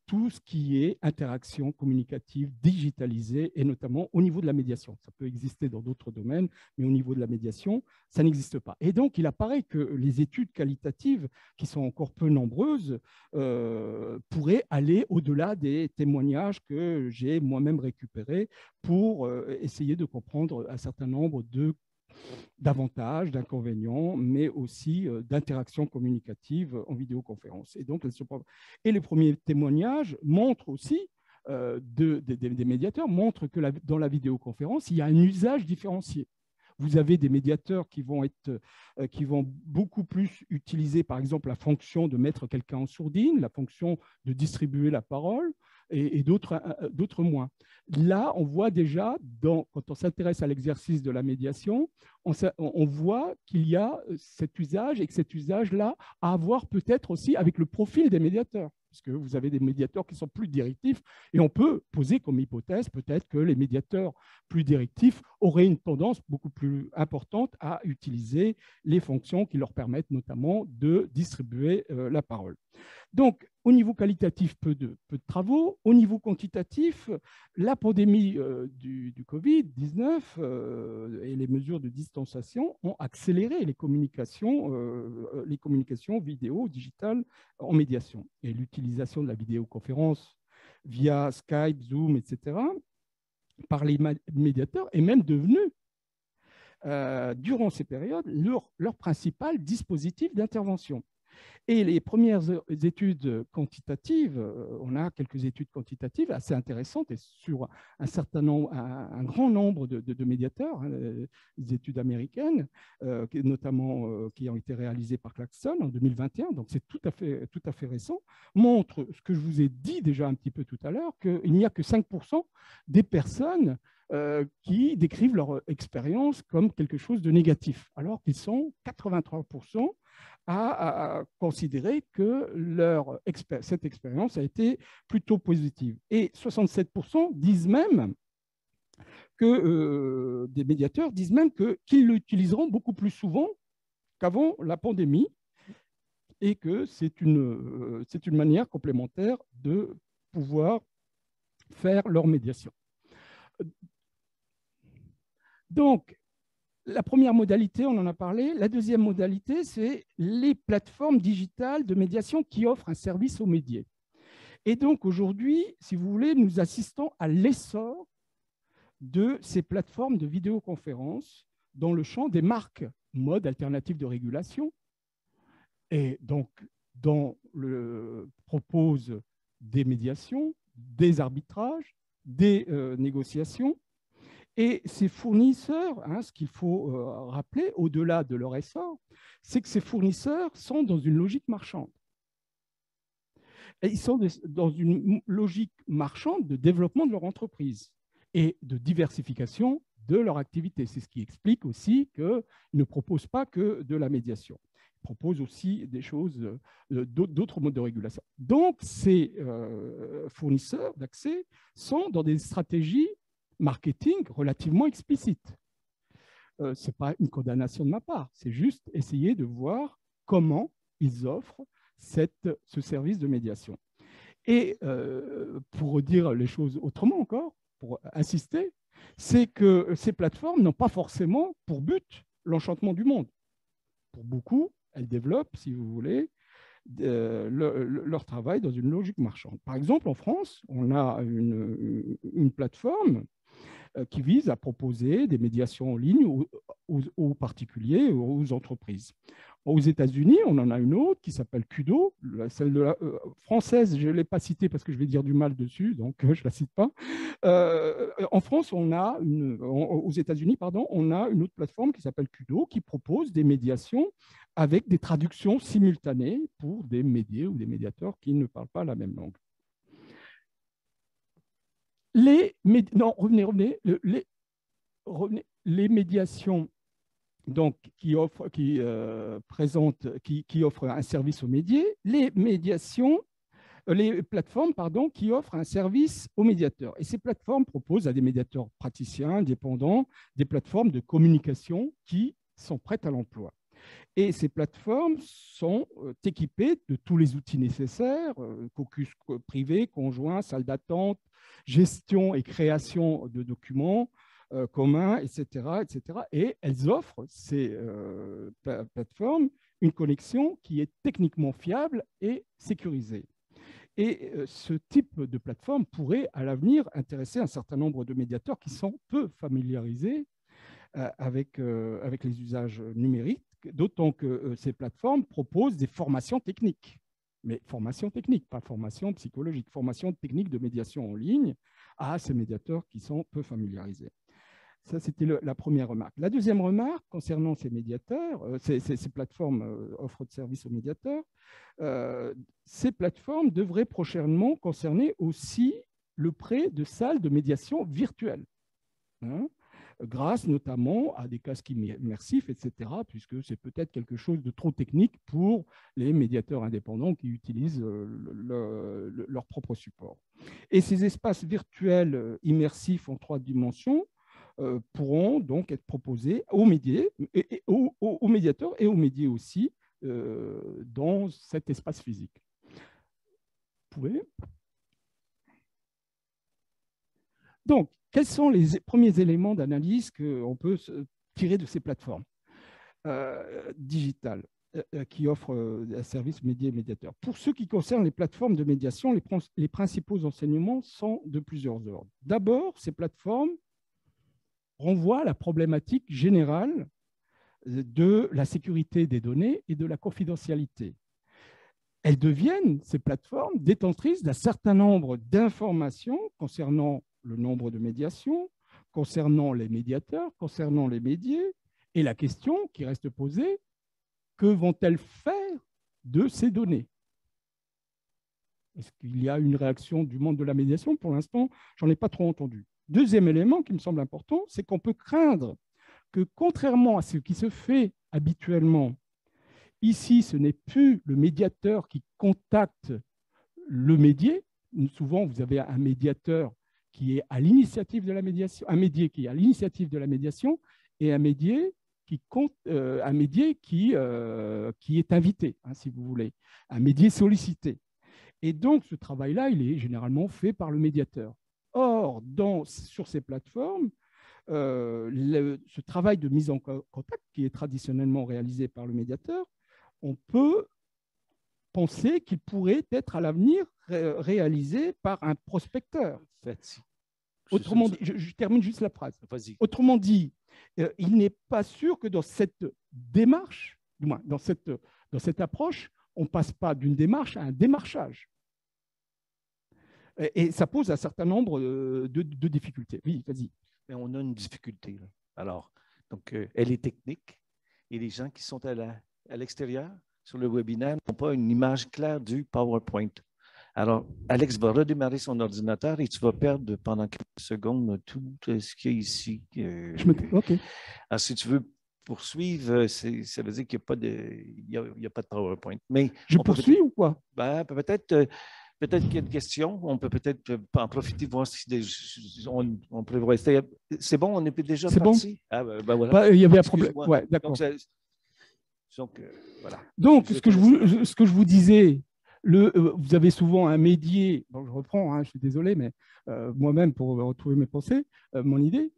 tout ce qui est interaction communicative digitalisée, et notamment au niveau de la médiation. Ça peut exister dans d'autres domaines, mais au niveau de la médiation, ça n'existe pas. Et donc, il apparaît que les études qualitatives, qui sont encore peu nombreuses, pourraient aller au-delà des témoignages que j'ai moi-même récupérés pour essayer de comprendre un certain nombre d'avantages, d'inconvénients, mais aussi d'interactions communicatives en vidéoconférence. Et donc, les premiers témoignages montrent aussi, des médiateurs, montrent que dans la vidéoconférence, il y a un usage différencié. Vous avez des médiateurs qui vont beaucoup plus utiliser, par exemple, la fonction de mettre quelqu'un en sourdine, la fonction de distribuer la parole, et d'autres moins. Là, on voit déjà, quand on s'intéresse à l'exercice de la médiation, on voit qu'il y a cet usage, et que cet usage-là a à voir peut-être aussi avec le profil des médiateurs, parce que vous avez des médiateurs qui sont plus directifs, et on peut poser comme hypothèse peut-être que les médiateurs plus directifs auraient une tendance beaucoup plus importante à utiliser les fonctions qui leur permettent notamment de distribuer la parole. Donc, au niveau qualitatif, peu de travaux. Au niveau quantitatif, la pandémie du Covid-19 et les mesures de distanciation ont accéléré les communications vidéo, digitales en médiation. Et l'utilisation de la vidéoconférence via Skype, Zoom, etc., par les médiateurs est même devenue, durant ces périodes, leur principal dispositif d'intervention. Et les premières études quantitatives, on a quelques études quantitatives assez intéressantes et sur un grand nombre de médiateurs, des études américaines, notamment qui ont été réalisées par Clarkson en 2021, donc c'est tout à fait récent, montrent ce que je vous ai dit déjà un petit peu tout à l'heure, qu'il n'y a que 5% des personnes qui décrivent leur expérience comme quelque chose de négatif, alors qu'ils sont 83% à considérer que cette expérience a été plutôt positive. Et 67% disent même que des médiateurs disent même qu'ils l'utiliseront beaucoup plus souvent qu'avant la pandémie et que c'est une manière complémentaire de pouvoir faire leur médiation. Donc, la première modalité, on en a parlé. La deuxième modalité, c'est les plateformes digitales de médiation qui offrent un service aux médiés. Et donc, aujourd'hui, si vous voulez, nous assistons à l'essor de ces plateformes de vidéoconférence dans le champ des marques modes alternatifs de régulation. Et donc, propose des médiations, des arbitrages, des négociations. Et ces fournisseurs, ce qu'il faut rappeler, au-delà de leur essor, c'est que ces fournisseurs sont dans une logique marchande. Et ils sont dans une logique marchande de développement de leur entreprise et de diversification de leur activité. C'est ce qui explique aussi qu'ils ne proposent pas que de la médiation. Ils proposent aussi des choses, d'autres modes de régulation. Donc, ces fournisseurs d'accès sont dans des stratégies marketing relativement explicites. Ce n'est pas une condamnation de ma part, c'est juste essayer de voir comment ils offrent ce service de médiation. Et pour dire les choses autrement encore, pour insister, c'est que ces plateformes n'ont pas forcément pour but l'enchantement du monde. Pour beaucoup, elles développent, si vous voulez, leur travail dans une logique marchande. Par exemple, en France, on a une plateforme qui vise à proposer des médiations en ligne aux particuliers, aux entreprises. Aux États-Unis, on en a une autre qui s'appelle Kudo. Celle de la française, je ne l'ai pas citée parce que je vais dire du mal dessus, donc je ne la cite pas. En France, aux États-Unis, pardon, on a une autre plateforme qui s'appelle Kudo qui propose des médiations avec des traductions simultanées pour des médiés ou des médiateurs qui ne parlent pas la même langue. Les médiations donc, qui offrent un service aux médiés, les plateformes qui offrent un service aux médiateurs. Et ces plateformes proposent à des médiateurs praticiens, indépendants, des plateformes de communication qui sont prêtes à l'emploi. Et ces plateformes sont équipées de tous les outils nécessaires, caucus privé, conjoint, salle d'attente, gestion et création de documents communs, etc., etc. Et elles offrent, ces plateformes, une connexion qui est techniquement fiable et sécurisée. Et ce type de plateforme pourrait, à l'avenir, intéresser un certain nombre de médiateurs qui sont peu familiarisés avec les usages numériques, d'autant que ces plateformes proposent des formations techniques. Mais formation technique, pas formation psychologique, formation technique de médiation en ligne à ces médiateurs qui sont peu familiarisés. Ça, c'était la première remarque. La deuxième remarque concernant ces médiateurs, ces plateformes offrent de services aux médiateurs, ces plateformes devraient prochainement concerner aussi le prêt de salles de médiation virtuelles, grâce notamment à des casques immersifs, etc., puisque c'est peut-être quelque chose de trop technique pour les médiateurs indépendants qui utilisent leur propre support. Et ces espaces virtuels immersifs en 3 dimensions pourront donc être proposés aux médiateurs et aux médiés aussi dans cet espace physique. Vous pouvez. Donc, quels sont les premiers éléments d'analyse qu'on peut tirer de ces plateformes digitales qui offrent un service médié et médiateur? Pour ce qui concerne les plateformes de médiation, les principaux enseignements sont de plusieurs ordres. D'abord, ces plateformes renvoient à la problématique générale de la sécurité des données et de la confidentialité. Elles deviennent, ces plateformes, détentrices d'un certain nombre d'informations concernant le nombre de médiations, concernant les médiateurs, concernant les médiés, et la question qui reste posée, que vont-elles faire de ces données? Est-ce qu'il y a une réaction du monde de la médiation? Pour l'instant, je n'en ai pas trop entendu. Deuxième élément qui me semble important, c'est qu'on peut craindre que, contrairement à ce qui se fait habituellement, ici, ce n'est plus le médiateur qui contacte le médié. Souvent, vous avez un médiateur qui est à l'initiative de la médiation, un médié qui est à l'initiative de la médiation et un médié qui est invité, hein, si vous voulez, un médié sollicité. Et donc, ce travail-là, il est généralement fait par le médiateur. Or, sur ces plateformes, ce travail de mise en contact, qui est traditionnellement réalisé par le médiateur, on peut penser qu'il pourrait être à l'avenir réalisé par un prospecteur. Autrement dit, je termine juste la phrase. Autrement dit, il n'est pas sûr que dans cette démarche, du moins dans cette approche, on ne passe pas d'une démarche à un démarchage. Et ça pose un certain nombre de difficultés. Oui, vas-y. Mais on a une difficulté, là. Alors, donc, elle est technique et les gens qui sont à l'extérieur sur le webinaire n'ont pas une image claire du PowerPoint. Alors, Alex va redémarrer son ordinateur et tu vas perdre pendant quelques secondes tout ce qu'il y a ici. OK. Alors, si tu veux poursuivre, ça veut dire qu'il n'y a pas de PowerPoint. Mais je poursuis ou quoi? Ben, peut-être qu'il y a une question. On peut peut-être en profiter, voir si on peut rester. C'est bon, on est déjà parti? Bon. Ah, ben voilà. Il y avait un problème. Ouais, d'accord. Donc, voilà. Donc, ce que je vous disais, vous avez souvent un médié, bon, je reprends, hein, je suis désolé, mais moi-même, pour retrouver mes pensées, mon idée,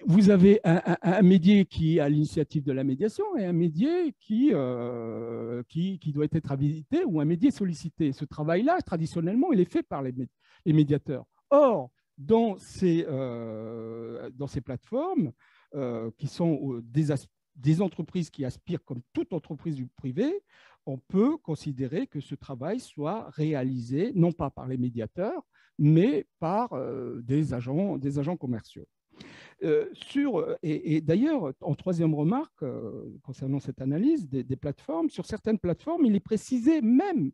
vous avez un médié qui est à l'initiative de la médiation et un médié qui doit être habilité ou un médié sollicité. Ce travail-là, traditionnellement, il est fait par les médiateurs. Or, dans ces plateformes, qui sont des entreprises qui aspirent, comme toute entreprise du privé, on peut considérer que ce travail soit réalisé, non pas par les médiateurs, mais par des agents commerciaux. Et d'ailleurs, en troisième remarque, concernant cette analyse des plateformes, sur certaines plateformes, il est précisé même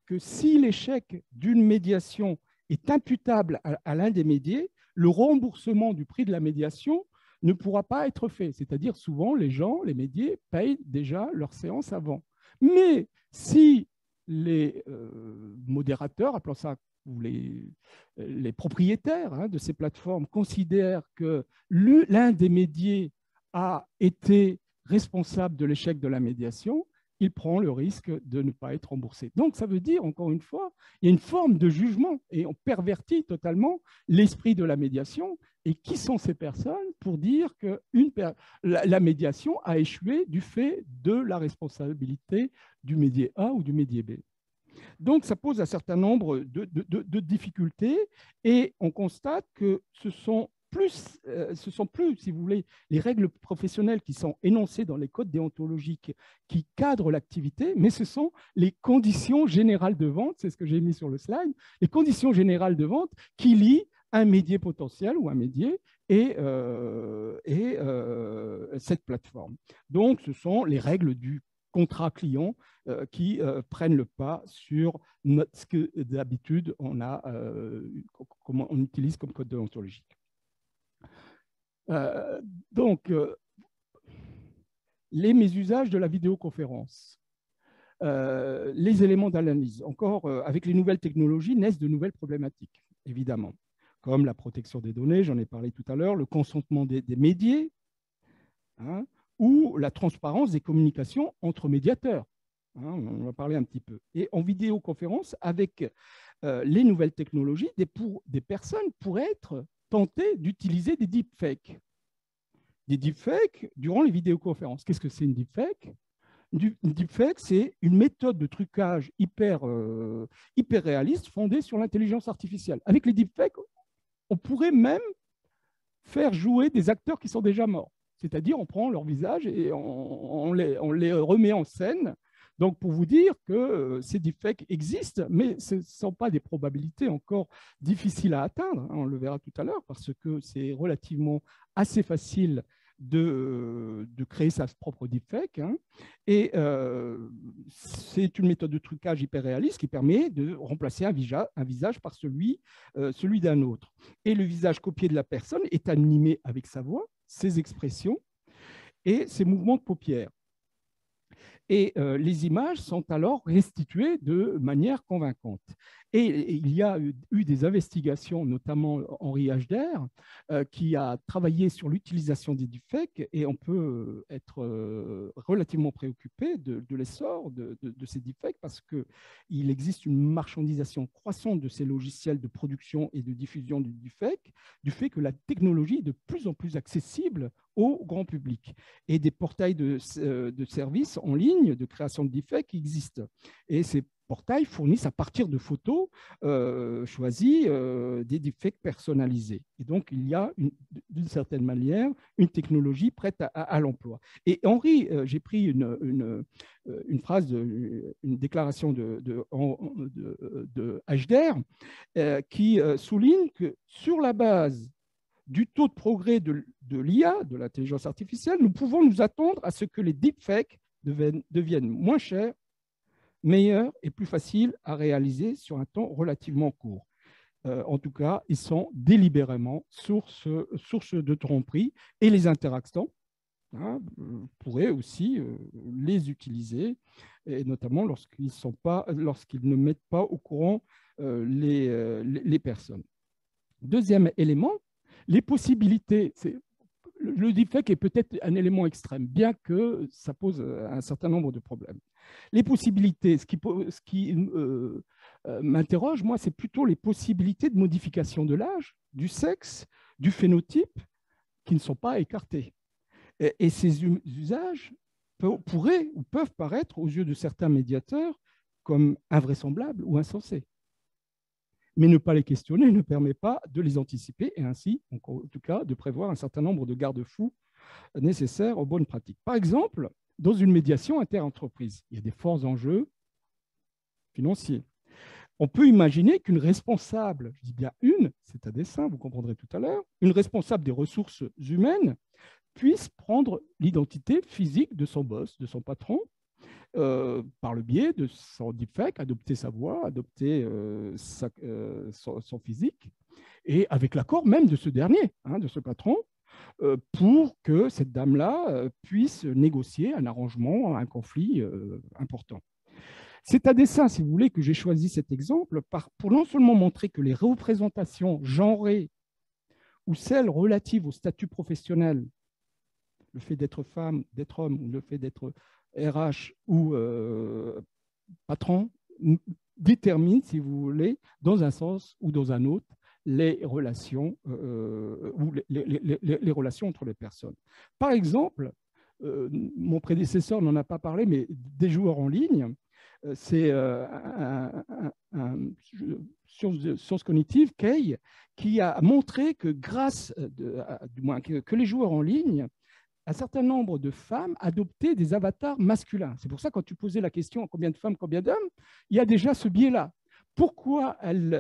que si l'échec d'une médiation est imputable à l'un des médiés, le remboursement du prix de la médiation ne pourra pas être fait. C'est-à-dire, souvent, les médiés payent déjà leur séance avant. Mais si les modérateurs, appelons ça, ou les propriétaires, hein, de ces plateformes considèrent que l'un des médiés a été responsable de l'échec de la médiation, il prend le risque de ne pas être remboursé. Donc, ça veut dire, encore une fois, il y a une forme de jugement et on pervertit totalement l'esprit de la médiation. Et qui sont ces personnes pour dire que la médiation a échoué du fait de la responsabilité du médié A ou du médié B? Donc, ça pose un certain nombre de difficultés et on constate que ce sont plus, si vous voulez, les règles professionnelles qui sont énoncées dans les codes déontologiques qui cadrent l'activité, mais ce sont les conditions générales de vente, c'est ce que j'ai mis sur le slide, les conditions générales de vente qui lient un médié potentiel ou un médié et cette plateforme. Donc, ce sont les règles du contrat client qui prennent le pas sur ce que d'habitude comment on utilise comme code déontologique. Donc, les mésusages de la vidéoconférence, les éléments d'analyse. Encore, avec les nouvelles technologies, naissent de nouvelles problématiques, évidemment, comme la protection des données, j'en ai parlé tout à l'heure, le consentement des médiés, hein, ou la transparence des communications entre médiateurs. Hein, on va parler un petit peu. Et en vidéoconférence, avec les nouvelles technologies, des personnes pourraient être tentées d'utiliser des deepfakes. Des deepfakes durant les vidéoconférences. Qu'est-ce que c'est une deepfake? Une deepfake, c'est une méthode de trucage hyper réaliste fondée sur l'intelligence artificielle. Avec les deepfakes, on pourrait même faire jouer des acteurs qui sont déjà morts. C'est-à-dire, on prend leur visage et on les remet en scène. Donc, pour vous dire que ces deepfakes existent, mais ce ne sont pas des probabilités encore difficiles à atteindre. On le verra tout à l'heure parce que c'est relativement assez facile de créer sa propre deepfake. Hein, et c'est une méthode de trucage hyper réaliste qui permet de remplacer un visage par celui d'un autre. Et le visage copié de la personne est animé avec sa voix, ses expressions et ses mouvements de paupières. Et les images sont alors restituées de manière convaincante. Et il y a eu des investigations, notamment Henri Hajder, qui a travaillé sur l'utilisation des deepfakes, et on peut être relativement préoccupé de l'essor de ces deepfakes parce qu'il existe une marchandisation croissante de ces logiciels de production et de diffusion du deepfake, du fait que la technologie est de plus en plus accessible au grand public. Et des portails de services en ligne de création de deepfakes existent. Et ces portails fournissent à partir de photos choisies des deepfakes personnalisés. Et donc, il y a d'une certaine manière une technologie prête à l'emploi. Et Henri, j'ai pris une phrase, une déclaration de Hajder qui souligne que sur la base du taux de progrès de l'IA, de l'intelligence artificielle, nous pouvons nous attendre à ce que les deepfakes deviennent moins chers, meilleurs et plus faciles à réaliser sur un temps relativement court. En tout cas, ils sont délibérément source de tromperie et les interactants pourraient aussi les utiliser, et notamment lorsqu'ils ne mettent pas au courant les personnes. Deuxième élément, les possibilités. Le deepfake est peut-être un élément extrême, bien que ça pose un certain nombre de problèmes. Les possibilités, ce qui m'interroge, moi, c'est plutôt les possibilités de modification de l'âge, du sexe, du phénotype, qui ne sont pas écartés. Et ces usages pourraient ou peuvent paraître, aux yeux de certains médiateurs, comme invraisemblables ou insensés. Mais ne pas les questionner ne permet pas de les anticiper et ainsi, en tout cas, de prévoir un certain nombre de garde-fous nécessaires aux bonnes pratiques. Par exemple, dans une médiation inter-entreprise, il y a des forts enjeux financiers. On peut imaginer qu'une responsable, je dis bien une, c'est à dessein, vous comprendrez tout à l'heure, une responsable des ressources humaines puisse prendre l'identité physique de son boss, de son patron, par le biais de son deepfake, adopter sa voix, adopter son physique, et avec l'accord même de ce dernier, de ce patron, pour que cette dame-là puisse négocier un arrangement, un conflit important. C'est à dessein, si vous voulez, que j'ai choisi cet exemple pour non seulement montrer que les représentations genrées ou celles relatives au statut professionnel, le fait d'être femme, d'être homme, ou le fait d'être RH ou patron, détermine, si vous voulez, dans un sens ou dans un autre, les relations ou les relations entre les personnes. Par exemple, mon prédécesseur n'en a pas parlé, mais des joueurs en ligne, c'est science cognitive, Kay, qui a montré que grâce, du moins que les joueurs en ligne, un certain nombre de femmes adoptaient des avatars masculins. C'est pour ça, quand tu posais la question combien de femmes, combien d'hommes, il y a déjà ce biais-là. Pourquoi elles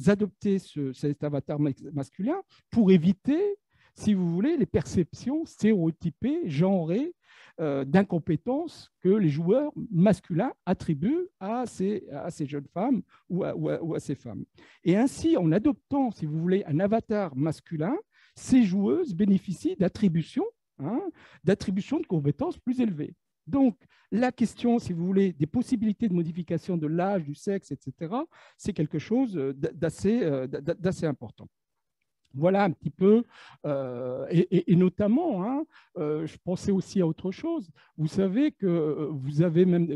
adoptaient cet avatar masculin? Pour éviter, si vous voulez, les perceptions stéréotypées, genrées, d'incompétence que les joueurs masculins attribuent à ces jeunes femmes ou à ces femmes. Et ainsi, en adoptant, si vous voulez, un avatar masculin, ces joueuses bénéficient d'attributions de compétences plus élevées. Donc, la question, si vous voulez, des possibilités de modification de l'âge, du sexe, etc., c'est quelque chose d'assez important. Voilà un petit peu, et notamment, je pensais aussi à autre chose. Vous savez que vous avez même,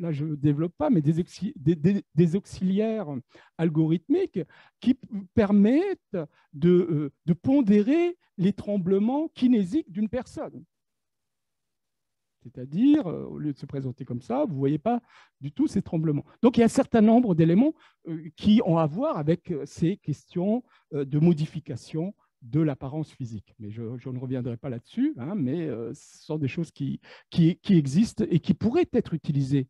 là je ne développe pas, mais des auxiliaires algorithmiques qui permettent de pondérer les tremblements kinésiques d'une personne. C'est-à-dire, au lieu de se présenter comme ça, vous ne voyez pas du tout ces tremblements. Donc, il y a un certain nombre d'éléments qui ont à voir avec ces questions de modification de l'apparence physique. Mais je ne reviendrai pas là-dessus, mais ce sont des choses qui existent et qui pourraient être utilisées.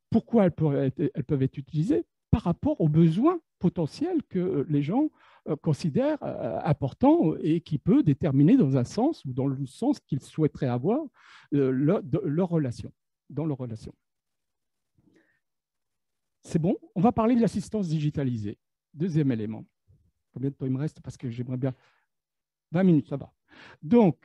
Pourquoi elles peuvent être utilisées? Par rapport aux besoins potentiels que les gens considèrent important et qui peut déterminer dans un sens ou dans le sens qu'ils souhaiteraient avoir leur relation, dans leur relation. C'est bon, on va parler de l'assistance digitalisée. Deuxième élément. Combien de temps il me reste? Parce que j'aimerais bien... 20 minutes, ça va. Donc,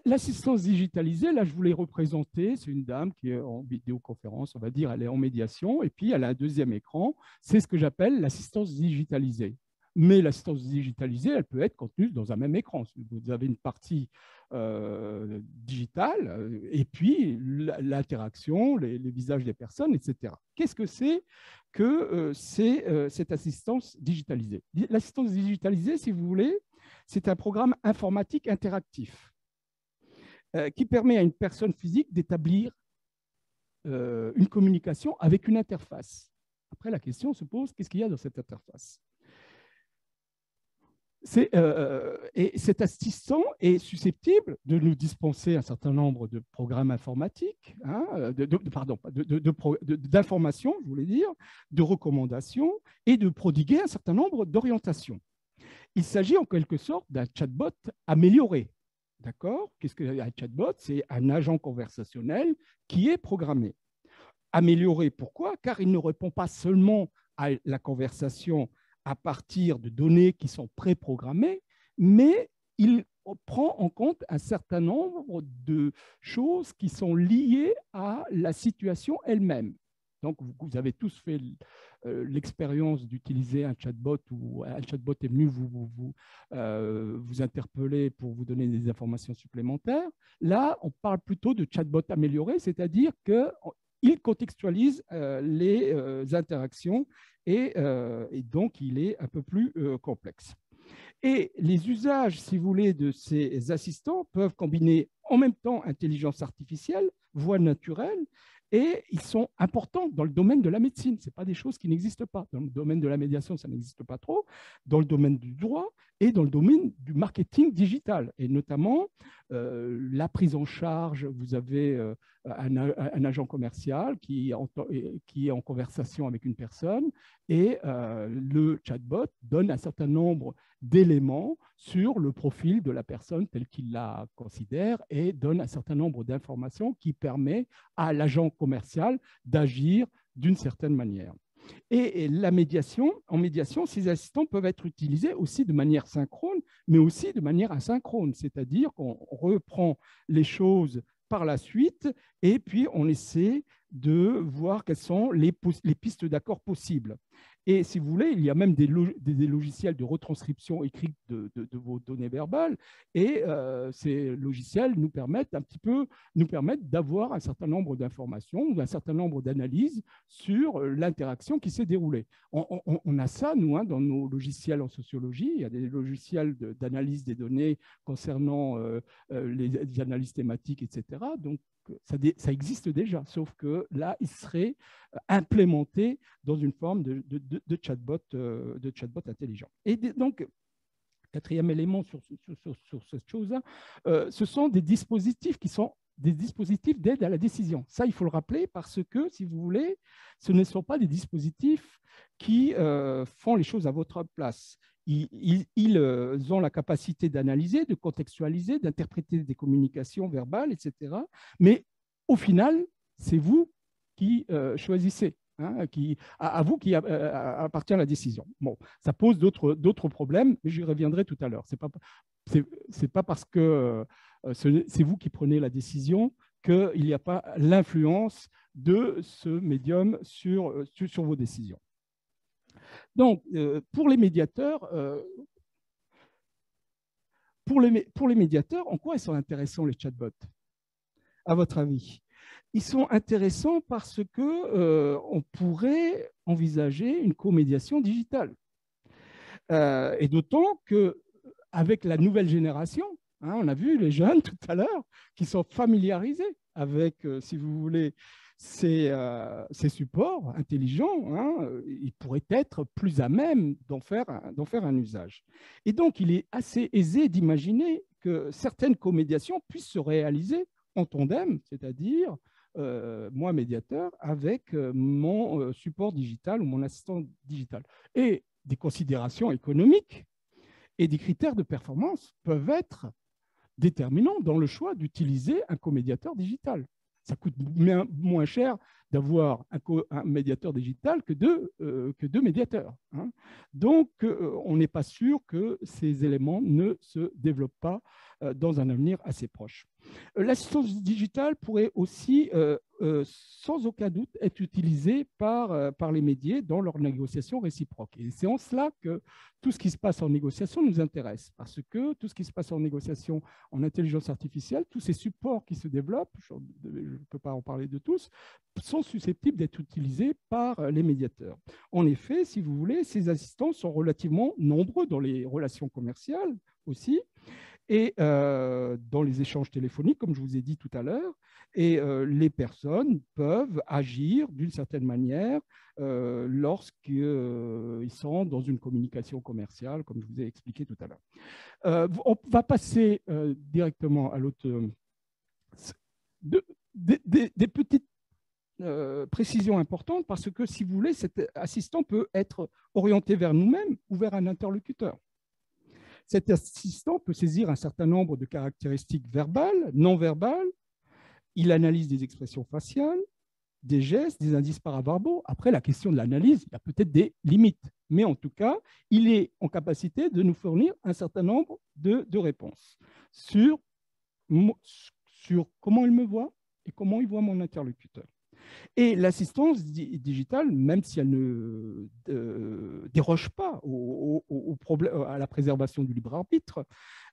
l'assistance digitalisée, là, je vous l'ai représentée. C'est une dame qui est en vidéoconférence, on va dire, elle est en médiation, et puis elle a un deuxième écran. C'est ce que j'appelle l'assistance digitalisée. Mais l'assistance digitalisée, elle peut être contenue dans un même écran. Vous avez une partie digitale, et puis l'interaction, les visages des personnes, etc. Qu'est-ce que c'est que cette assistance digitalisée? L'assistance digitalisée, si vous voulez, c'est un programme informatique interactif qui permet à une personne physique d'établir une communication avec une interface. Après, la question se pose, qu'est-ce qu'il y a dans cette interface? Et cet assistant est susceptible de nous dispenser un certain nombre de programmes informatiques, hein, d'informations, je voulais dire, de recommandations et de prodiguer un certain nombre d'orientations. Il s'agit en quelque sorte d'un chatbot amélioré. D'accord? Qu'est-ce qu'un chatbot? C'est un agent conversationnel qui est programmé. Amélioré, pourquoi? Car il ne répond pas seulement à la conversation à partir de données qui sont préprogrammées, mais il prend en compte un certain nombre de choses qui sont liées à la situation elle-même. Donc, vous avez tous fait l'expérience d'utiliser un chatbot où un chatbot est venu vous interpeller pour vous donner des informations supplémentaires. Là, on parle plutôt de chatbot amélioré, c'est-à-dire qu'il contextualise les interactions et donc il est un peu plus complexe. Et les usages, si vous voulez, de ces assistants peuvent combiner en même temps intelligence artificielle, voix naturelle, et ils sont importants dans le domaine de la médecine. Ce n'est pas des choses qui n'existent pas. Dans le domaine de la médiation, ça n'existe pas trop. Dans le domaine du droit et dans le domaine du marketing digital. Et notamment, la prise en charge, vous avez un agent commercial qui est en conversation avec une personne et le chatbot donne un certain nombre d'éléments sur le profil de la personne tel qu'il la considère et donne un certain nombre d'informations qui permet à l'agent commercial d'agir d'une certaine manière. Et en médiation, ces assistants peuvent être utilisés aussi de manière synchrone, mais aussi de manière asynchrone, c'est-à-dire qu'on reprend les choses par la suite et puis on essaie de voir quelles sont les pistes d'accord possibles. Et si vous voulez, il y a même des logiciels de retranscription écrite de vos données verbales et ces logiciels nous permettent d'avoir un certain nombre d'informations ou un certain nombre d'analyses sur l'interaction qui s'est déroulée. On a ça, nous, hein, dans nos logiciels en sociologie. Il y a des logiciels d'analyse des données concernant les analyses thématiques, etc. Donc, ça existe déjà, sauf que là, il serait implémenté dans une forme de chatbot intelligent. Et donc, quatrième élément sur cette chose-là, ce sont des dispositifs qui sont des dispositifs d'aide à la décision. Ça, il faut le rappeler parce que, si vous voulez, ce ne sont pas des dispositifs qui font les choses à votre place. Ils ont la capacité d'analyser, de contextualiser, d'interpréter des communications verbales, etc. Mais au final, c'est vous qui choisissez, hein, à vous qui appartient la décision. Bon, ça pose d'autres problèmes, mais j'y reviendrai tout à l'heure. C'est pas parce que c'est vous qui prenez la décision qu'il n'y a pas l'influence de ce médium sur vos décisions. Donc, pour les médiateurs, en quoi ils sont intéressants, les chatbots, à votre avis? Ils sont intéressants parce qu'on pourrait envisager une comédiation digitale. Et d'autant qu'avec la nouvelle génération, hein, on a vu les jeunes tout à l'heure qui sont familiarisés avec, si vous voulez, ces supports intelligents, hein, ils pourraient être plus à même d'en faire un usage. Et donc, il est assez aisé d'imaginer que certaines comédiations puissent se réaliser en tandem, c'est-à-dire moi, médiateur, avec mon support digital ou mon assistant digital. Et des considérations économiques et des critères de performance peuvent être déterminants dans le choix d'utiliser un comédiateur digital. Ça coûte moins cher d'avoir un médiateur digital que deux médiateurs, hein. Donc, on n'est pas sûr que ces éléments ne se développent pas dans un avenir assez proche. L'assistance digitale pourrait aussi, sans aucun doute, être utilisée par les médias dans leurs négociations réciproques. Et c'est en cela que tout ce qui se passe en négociation nous intéresse, parce que tout ce qui se passe en négociation en intelligence artificielle, tous ces supports qui se développent, je ne peux pas en parler de tous, sont susceptibles d'être utilisés par les médiateurs. En effet, si vous voulez, ces assistants sont relativement nombreux dans les relations commerciales aussi, et dans les échanges téléphoniques, comme je vous ai dit tout à l'heure, et les personnes peuvent agir d'une certaine manière lorsqu'ils sont dans une communication commerciale, comme je vous ai expliqué tout à l'heure. On va passer directement à l'autre. Des petites précisions importantes, parce que, si vous voulez, cet assistant peut être orienté vers nous-mêmes ou vers un interlocuteur. Cet assistant peut saisir un certain nombre de caractéristiques verbales, non verbales. Il analyse des expressions faciales, des gestes, des indices paraverbaux. Après, la question de l'analyse, il y a peut-être des limites. Mais en tout cas, il est en capacité de nous fournir un certain nombre de réponses sur comment il me voit et comment il voit mon interlocuteur. Et l'assistance digitale, même si elle ne déroge pas à la préservation du libre arbitre,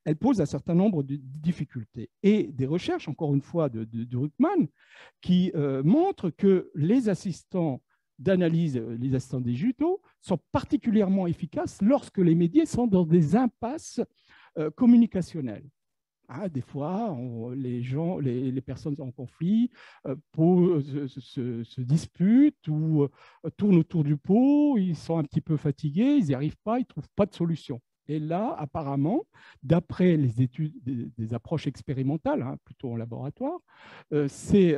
elle pose un certain nombre de difficultés. Et des recherches, encore une fois, de Druckmann, qui montrent que les assistants d'analyse, les assistants digitaux, sont particulièrement efficaces lorsque les médias sont dans des impasses communicationnelles. Ah, des fois, les personnes en conflit se disputent ou tournent autour du pot, ils sont un petit peu fatigués, ils n'y arrivent pas, ils ne trouvent pas de solution. Et là, apparemment, d'après les études, des approches expérimentales, hein, plutôt en laboratoire, les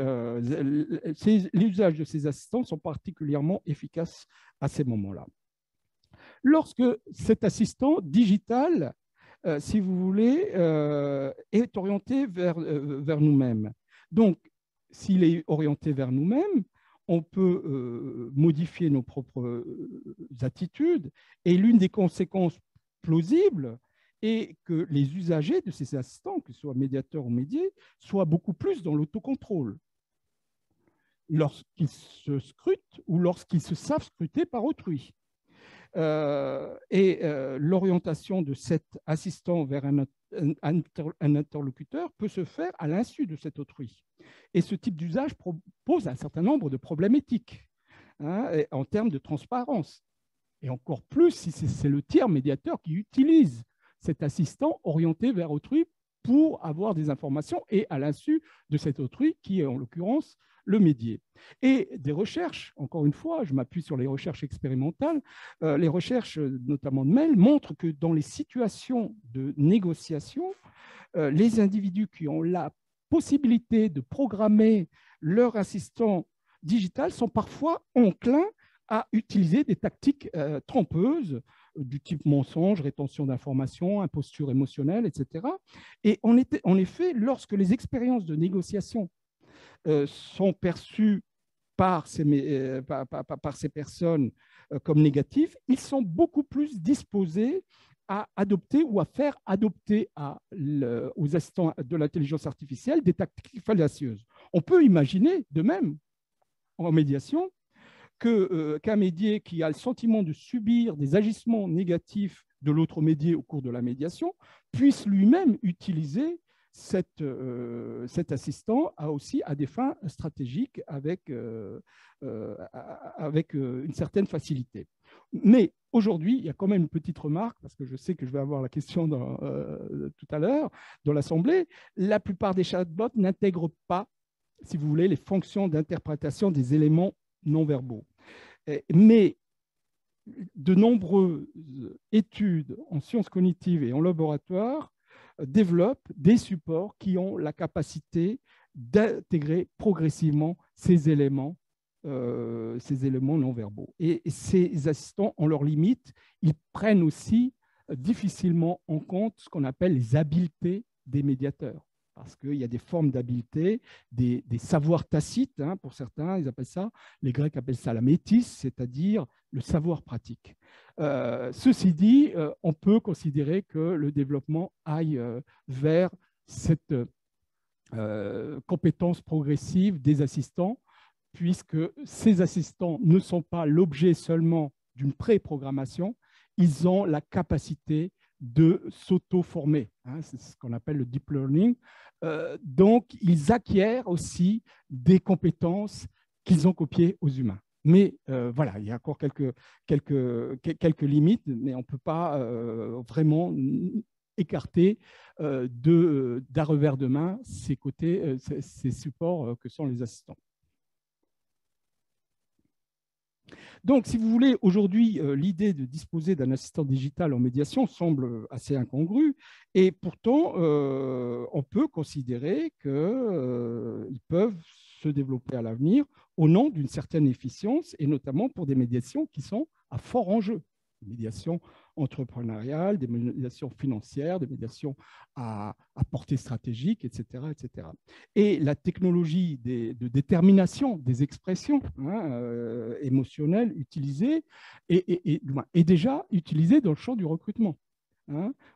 usages de ces assistants sont particulièrement efficaces à ces moments-là. Lorsque cet assistant digital, si vous voulez, est orienté vers nous-mêmes. Donc, s'il est orienté vers nous-mêmes, on peut modifier nos propres attitudes. Et l'une des conséquences plausibles est que les usagers de ces assistants, que ce soit médiateurs ou médiés, soient beaucoup plus dans l'autocontrôle lorsqu'ils se scrutent ou lorsqu'ils se savent scruter par autrui. L'orientation de cet assistant vers un interlocuteur peut se faire à l'insu de cet autrui. Et ce type d'usage pose un certain nombre de problèmes éthiques, hein, en termes de transparence. Et encore plus si c'est le tiers médiateur qui utilise cet assistant orienté vers autrui pour avoir des informations et à l'insu de cet autrui qui est en l'occurrence le médié. Et des recherches, encore une fois, je m'appuie sur les recherches expérimentales, les recherches notamment de Mel montrent que dans les situations de négociation, les individus qui ont la possibilité de programmer leur assistant digital sont parfois enclins à utiliser des tactiques trompeuses du type mensonge, rétention d'informations, imposture émotionnelle, etc. Et en effet, lorsque les expériences de négociation sont perçues par ces personnes comme négatives, ils sont beaucoup plus disposés à adopter ou à faire adopter aux assistants de l'intelligence artificielle des tactiques fallacieuses. On peut imaginer de même en médiation qu'un médié qui a le sentiment de subir des agissements négatifs de l'autre médié au cours de la médiation puisse lui-même utiliser cet assistant aussi à des fins stratégiques avec une certaine facilité. Mais aujourd'hui, il y a quand même une petite remarque, parce que je sais que je vais avoir la question tout à l'heure dans l'Assemblée. La plupart des chatbots n'intègrent pas, si vous voulez, les fonctions d'interprétation des éléments non verbaux. Mais de nombreuses études en sciences cognitives et en laboratoire développent des supports qui ont la capacité d'intégrer progressivement ces éléments ces éléments non verbaux. Et ces assistants ont leurs limites. Ils prennent aussi difficilement en compte ce qu'on appelle les habiletés des médiateurs. Parce qu'il y a des formes d'habileté, des savoirs tacites, hein, pour certains, ils appellent ça, les Grecs appellent ça la métis, c'est-à-dire le savoir pratique. Ceci dit, on peut considérer que le développement aille vers cette compétence progressive des assistants, puisque ces assistants ne sont pas l'objet seulement d'une pré-programmation, ils ont la capacité de s'auto-former. Hein, c'est ce qu'on appelle le deep learning. Donc, ils acquièrent aussi des compétences qu'ils ont copiées aux humains. Mais voilà, il y a encore quelques limites, mais on ne peut pas vraiment écarter d'un revers de main ces supports que sont les assistants. Donc, si vous voulez, aujourd'hui, l'idée de disposer d'un assistant digital en médiation semble assez incongrue, et pourtant, on peut considérer qu'ils peuvent se développer à l'avenir au nom d'une certaine efficience, et notamment pour des médiations qui sont à fort enjeu. Des médiations entrepreneuriales, des médiations financières, des médiations à portée stratégique, etc., etc. Et la technologie de détermination des expressions émotionnelles utilisées est déjà utilisée dans le champ du recrutement,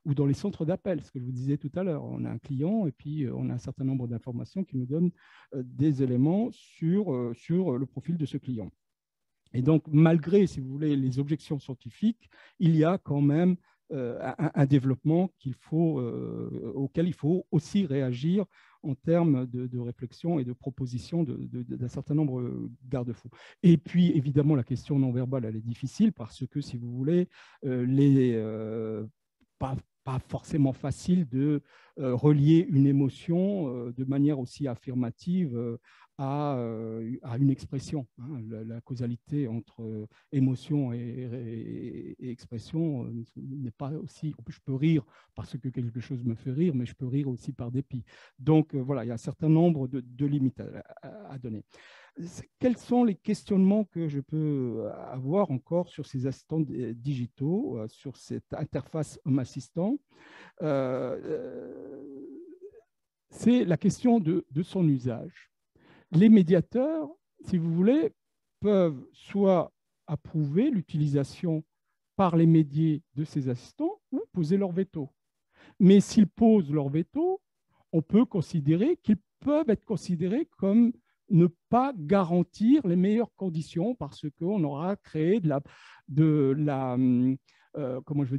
ou dans les centres d'appel, ce que je vous disais tout à l'heure. On a un client et puis on a un certain nombre d'informations qui nous donnent des éléments sur le profil de ce client. Et donc, malgré, si vous voulez, les objections scientifiques, il y a quand même un développement auquel il faut aussi réagir en termes de réflexion et de proposition d'un certain nombre de garde-fous. Et puis, évidemment, la question non verbale, elle est difficile parce que, si vous voulez, pas forcément facile de relier une émotion de manière aussi affirmative à une expression. Hein. La causalité entre émotion et expression n'est pas aussi... Je peux rire parce que quelque chose me fait rire, mais je peux rire aussi par dépit. Donc, voilà, il y a un certain nombre de limites à donner. Quels sont les questionnements que je peux avoir encore sur ces assistants digitaux, sur cette interface homme-assistant? C'est la question de son usage. Les médiateurs, si vous voulez, peuvent soit approuver l'utilisation par les médiés de ces assistants ou poser leur veto. Mais s'ils posent leur veto, on peut considérer qu'ils peuvent être considérés comme ne pas garantir les meilleures conditions parce qu'on aura créé comment je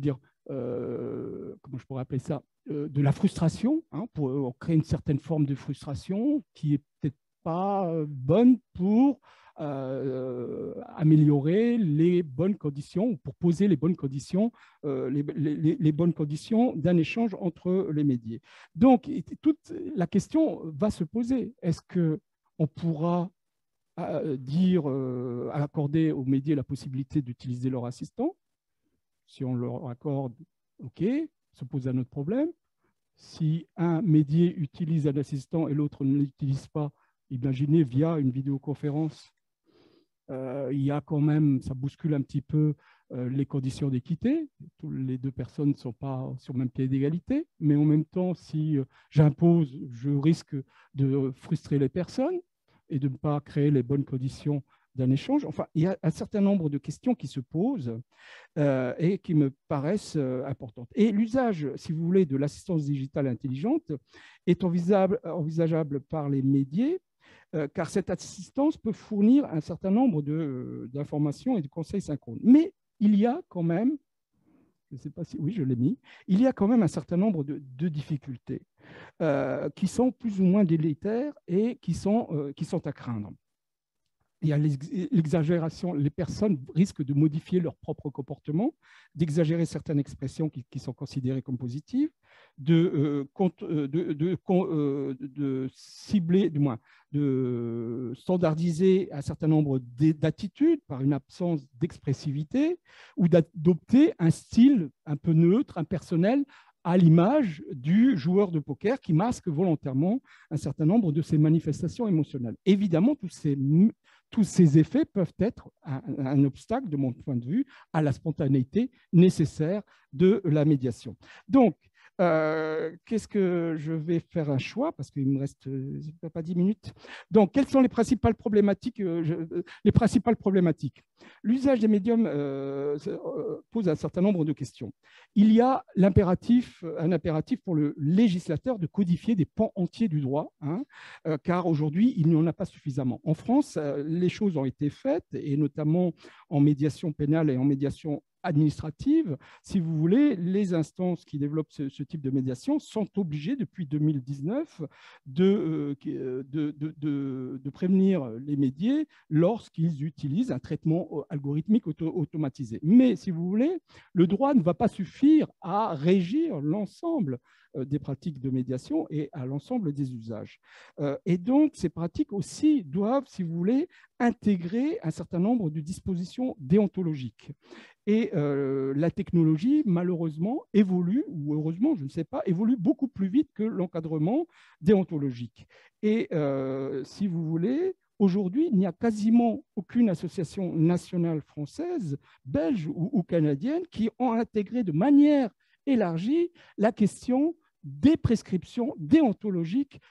pourrais appeler ça, de la frustration, hein, pour créer une certaine forme de frustration qui est peut-être pas bonne pour améliorer les bonnes conditions, ou pour poser les bonnes conditions, les bonnes conditions d'un échange entre les médiés. Donc, toute la question va se poser. Est-ce qu'on pourra accorder aux médiés la possibilité d'utiliser leur assistant? Si on leur accorde, OK, se pose un autre problème. Si un médié utilise un assistant et l'autre ne l'utilise pas, imaginez via une vidéoconférence, il y a quand même, ça bouscule un petit peu les conditions d'équité. Les deux personnes ne sont pas sur le même pied d'égalité, mais en même temps, si j'impose, je risque de frustrer les personnes et de ne pas créer les bonnes conditions d'un échange. Enfin, il y a un certain nombre de questions qui se posent et qui me paraissent importantes. Et l'usage, si vous voulez, de l'assistance digitale intelligente est envisageable par les médiés, car cette assistance peut fournir un certain nombre d'informations et de conseils synchrones. Mais il y a quand même, je ne sais pas si, oui, je l'ai mis, il y a quand même un certain nombre de difficultés qui sont plus ou moins délétères et qui sont à craindre. Il y a l'exagération, les personnes risquent de modifier leur propre comportement, d'exagérer certaines expressions qui sont considérées comme positives, de cibler, du moins, de standardiser un certain nombre d'attitudes par une absence d'expressivité, ou d'adopter un style un peu neutre, impersonnel, à l'image du joueur de poker qui masque volontairement un certain nombre de ses manifestations émotionnelles. Évidemment, tous ces effets peuvent être un obstacle, de mon point de vue, à la spontanéité nécessaire de la médiation. Donc, qu'est-ce que je vais faire un choix parce qu'il me reste pas 10 minutes. Donc, quelles sont les principales problématiques L'usage des médiums pose un certain nombre de questions. Il y a un impératif pour le législateur de codifier des pans entiers du droit, car aujourd'hui, il n'y en a pas suffisamment. En France, les choses ont été faites, et notamment en médiation pénale et en médiation administrative. Si vous voulez, les instances qui développent ce type de médiation sont obligées depuis 2019 de prévenir les médiés lorsqu'ils utilisent un traitement algorithmique automatisé. Mais si vous voulez, le droit ne va pas suffire à régir l'ensemble des pratiques de médiation et à l'ensemble des usages. Et donc, ces pratiques aussi doivent, si vous voulez, intégrer un certain nombre de dispositions déontologiques. Et la technologie, malheureusement, évolue, ou heureusement, je ne sais pas, évolue beaucoup plus vite que l'encadrement déontologique. Et si vous voulez, aujourd'hui, il n'y a quasiment aucune association nationale française, belge ou canadienne qui ont intégré de manière élargie la question des prescriptions déontologiques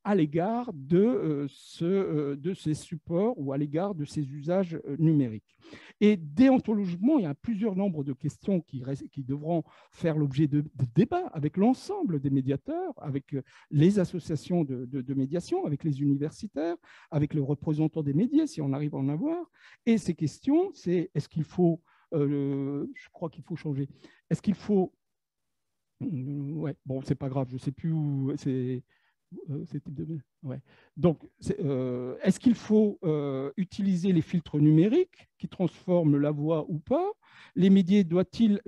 à l'égard de ces supports ou à l'égard de ces usages numériques. Et déontologiquement, il y a plusieurs nombres de questions qui devront faire l'objet de débats avec l'ensemble des médiateurs, avec les associations de médiation, avec les universitaires, avec les représentants des médias, si on arrive à en avoir. Et ces questions, c'est est-ce qu'il faut, je crois qu'il faut changer, est-ce qu'il faut ouais, bon, c'est pas grave, je ne sais plus où c'est. Ouais. Donc, est-ce qu'il faut utiliser les filtres numériques qui transforment la voix ou pas? Le médié doit-il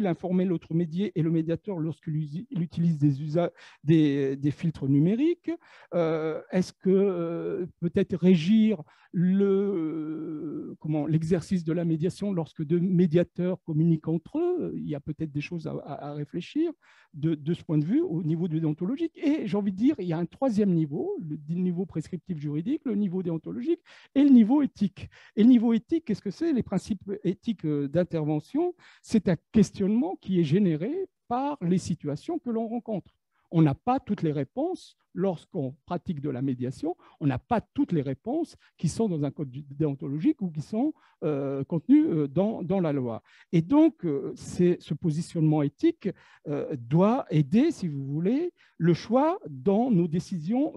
informer l'autre médié et le médiateur lorsqu'il utilise des filtres numériques? Est-ce que peut-être régir l'exercice de la médiation lorsque deux médiateurs communiquent entre eux? Il y a peut-être des choses à réfléchir de ce point de vue au niveau déontologique. Et j'ai envie de dire, il y a un troisième niveau, le niveau prescriptif juridique, le niveau déontologique et le niveau éthique. Et le niveau éthique, qu'est-ce que c'est? Les principes éthiques d'intervention, c'est un questionnement qui est généré par les situations que l'on rencontre. On n'a pas toutes les réponses lorsqu'on pratique de la médiation, on n'a pas toutes les réponses qui sont dans un code déontologique ou qui sont contenues dans la loi. Et donc, ce positionnement éthique doit aider, si vous voulez, le choix dans nos décisions.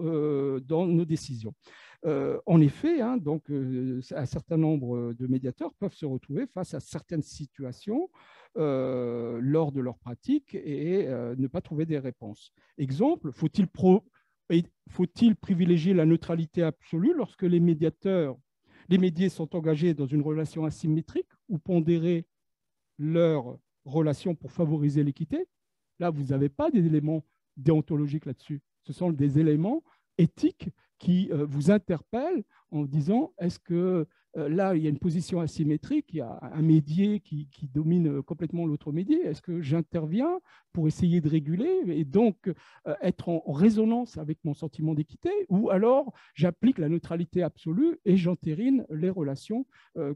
En effet, donc, un certain nombre de médiateurs peuvent se retrouver face à certaines situations lors de leur pratique et ne pas trouver des réponses. Exemple, faut-il privilégier la neutralité absolue lorsque les médiés sont engagés dans une relation asymétrique ou pondérer leur relation pour favoriser l'équité? Là, vous n'avez pas des éléments déontologiques là-dessus. Ce sont des éléments éthiques qui vous interpellent en disant est-ce que là, il y a une position asymétrique, il y a un médié qui domine complètement l'autre médié. Est-ce que j'interviens pour essayer de réguler et donc être en résonance avec mon sentiment d'équité, ou alors j'applique la neutralité absolue et j'entérine les relations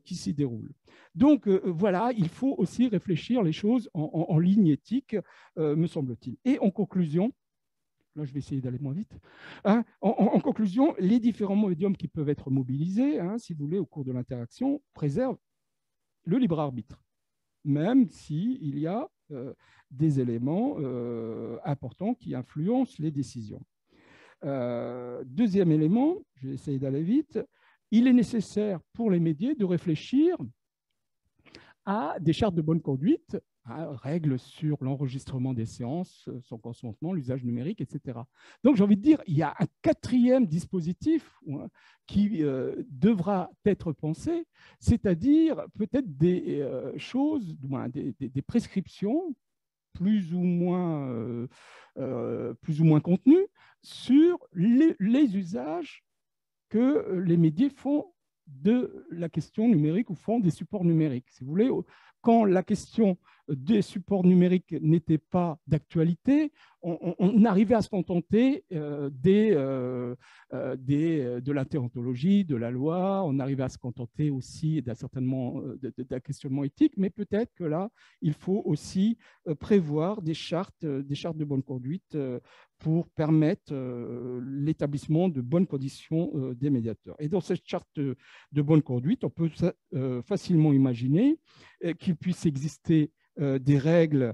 qui s'y déroulent. Donc voilà, il faut aussi réfléchir les choses en ligne éthique, me semble-t-il. Et en conclusion, là, je vais essayer d'aller moins vite. En conclusion, les différents médiums qui peuvent être mobilisés, si vous voulez, au cours de l'interaction, préservent le libre arbitre, même s'il y a des éléments importants qui influencent les décisions. Deuxième élément, je vais essayer d'aller vite, il est nécessaire pour les médias de réfléchir à des chartes de bonne conduite, règles sur l'enregistrement des séances, son consentement, l'usage numérique, etc. Donc, j'ai envie de dire, il y a un quatrième dispositif qui devra être pensé, c'est-à-dire peut-être des choses, des prescriptions plus ou moins contenues sur les usages que les médias font de la question numérique ou font des supports numériques. Si vous voulez, quand la question des supports numériques n'était pas d'actualité, on arrivait à se contenter de la déontologie, de la loi, on arrivait à se contenter aussi d'un questionnement éthique, mais peut-être que là, il faut aussi prévoir des chartes de bonne conduite pour permettre l'établissement de bonnes conditions des médiateurs. Et dans cette charte de bonne conduite, on peut facilement imaginer qu'il puisse exister des règles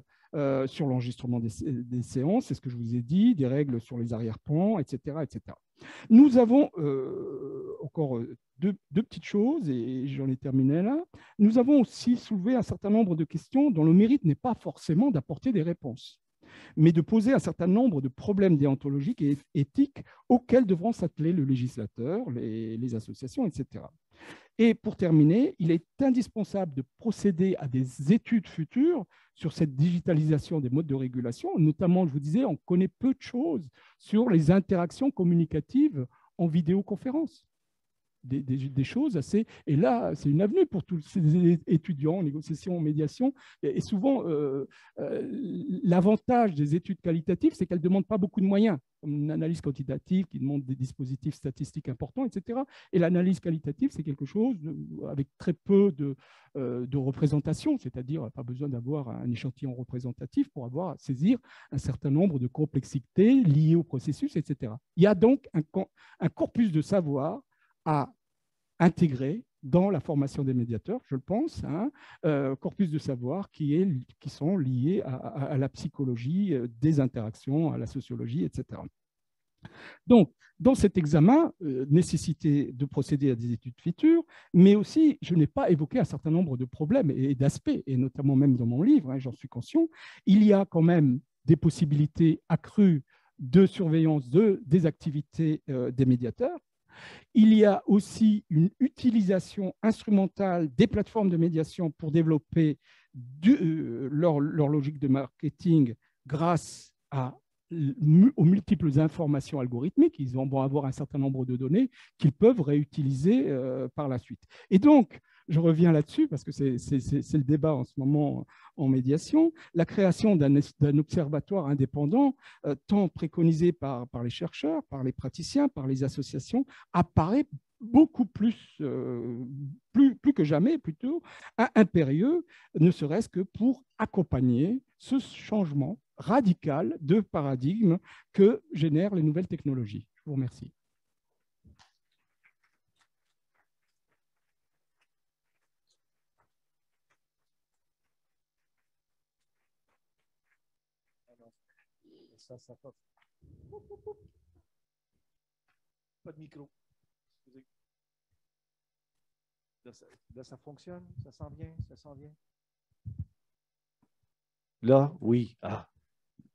sur l'enregistrement des séances, c'est ce que je vous ai dit, des règles sur les arrière-plans, etc., etc. Nous avons encore deux petites choses, et j'en ai terminé là. Nous avons aussi soulevé un certain nombre de questions dont le mérite n'est pas forcément d'apporter des réponses, mais de poser un certain nombre de problèmes déontologiques et éthiques auxquels devront s'atteler le législateur, les associations, etc. Et pour terminer, il est indispensable de procéder à des études futures sur cette digitalisation des modes de régulation. Notamment, je vous disais, on connaît peu de choses sur les interactions communicatives en vidéoconférence. Des choses assez... Et là, c'est une avenue pour tous ces étudiants en négociation, en médiation. Et souvent, l'avantage des études qualitatives, c'est qu'elles ne demandent pas beaucoup de moyens, comme une analyse quantitative qui demande des dispositifs statistiques importants, etc. Et l'analyse qualitative, c'est quelque chose avec très peu de représentation, c'est-à-dire pas besoin d'avoir un échantillon représentatif pour saisir un certain nombre de complexités liées au processus, etc. Il y a donc un corpus de savoir à intégrer dans la formation des médiateurs, je le pense, corpus de savoir qui sont liés à la psychologie des interactions, à la sociologie, etc. Donc, dans cet examen, nécessité de procéder à des études futures, mais aussi, je n'ai pas évoqué un certain nombre de problèmes et d'aspects, et notamment même dans mon livre, j'en suis conscient, il y a quand même des possibilités accrues de surveillance des activités des médiateurs. Il y a aussi une utilisation instrumentale des plateformes de médiation pour développer leur logique de marketing grâce aux multiples informations algorithmiques. Ils vont avoir un certain nombre de données qu'ils peuvent réutiliser par la suite. Et donc, je reviens là-dessus parce que c'est le débat en ce moment en médiation. La création d'un observatoire indépendant, tant préconisé par les chercheurs, par les praticiens, par les associations, apparaît beaucoup plus que jamais, plutôt, impérieux, ne serait-ce que pour accompagner ce changement radical de paradigme que génèrent les nouvelles technologies. Je vous remercie. Pas de micro. Là, ça fonctionne? Ça s'en vient? Ça s'en vient? Là, oui. Ah,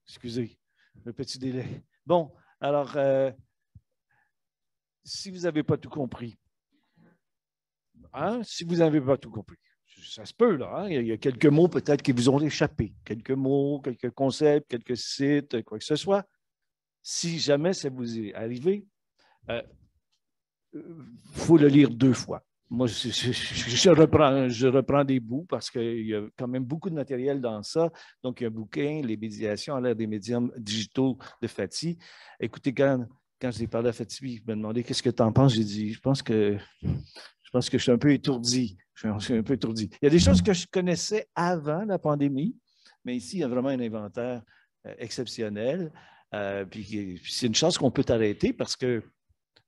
excusez, un petit délai. Bon, alors, si vous n'avez pas tout compris, si vous n'avez pas tout compris, ça se peut, là. Hein? Il y a quelques mots peut-être qui vous ont échappé. Quelques mots, quelques concepts, quelques sites, quoi que ce soit. Si jamais ça vous est arrivé, faut le lire 2 fois. Moi, je reprends des bouts parce qu'il y a quand même beaucoup de matériel dans ça. Donc, il y a un bouquin, Les médiations à l'ère des médiums digitaux de Fatih. Écoutez, quand j'ai parlé à Fatih, il m'a demandé qu'est-ce que tu en penses. J'ai dit, je pense que je suis un peu étourdi. Je suis un peu étourdi. Il y a des choses que je connaissais avant la pandémie, mais ici, il y a vraiment un inventaire exceptionnel. Puis c'est une chance qu'on peut arrêter parce que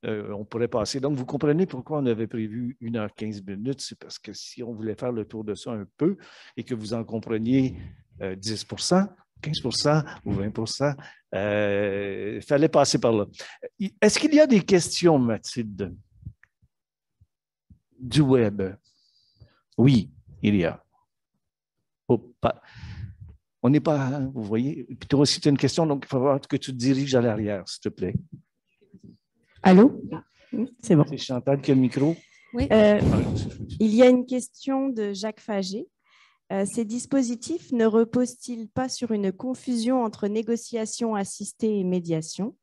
on pourrait passer. Donc, vous comprenez pourquoi on avait prévu 1h15 minutes. C'est parce que si on voulait faire le tour de ça un peu et que vous en compreniez 10 15 ou 20 il fallait passer par là. Est-ce qu'il y a des questions, Mathilde, du web? Oui, il y a. On n'est pas, vous voyez. Puis toi aussi, tu as une question, donc il faut que tu te diriges à l'arrière, s'il te plaît. Allô? C'est bon. C'est Chantal qui a le micro. Oui. Il y a une question de Jacques Fagé. Ces dispositifs ne reposent-ils pas sur une confusion entre négociation assistée et médiation?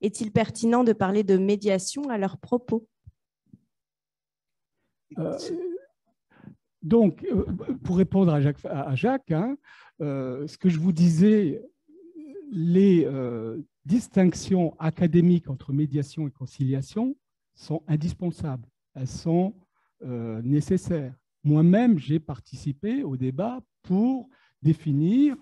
Est-il pertinent de parler de médiation à leur propos? Donc, pour répondre à Jacques, hein, ce que je vous disais, les distinctions académiques entre médiation et conciliation sont indispensables, elles sont nécessaires. Moi-même, j'ai participé au débat pour définir,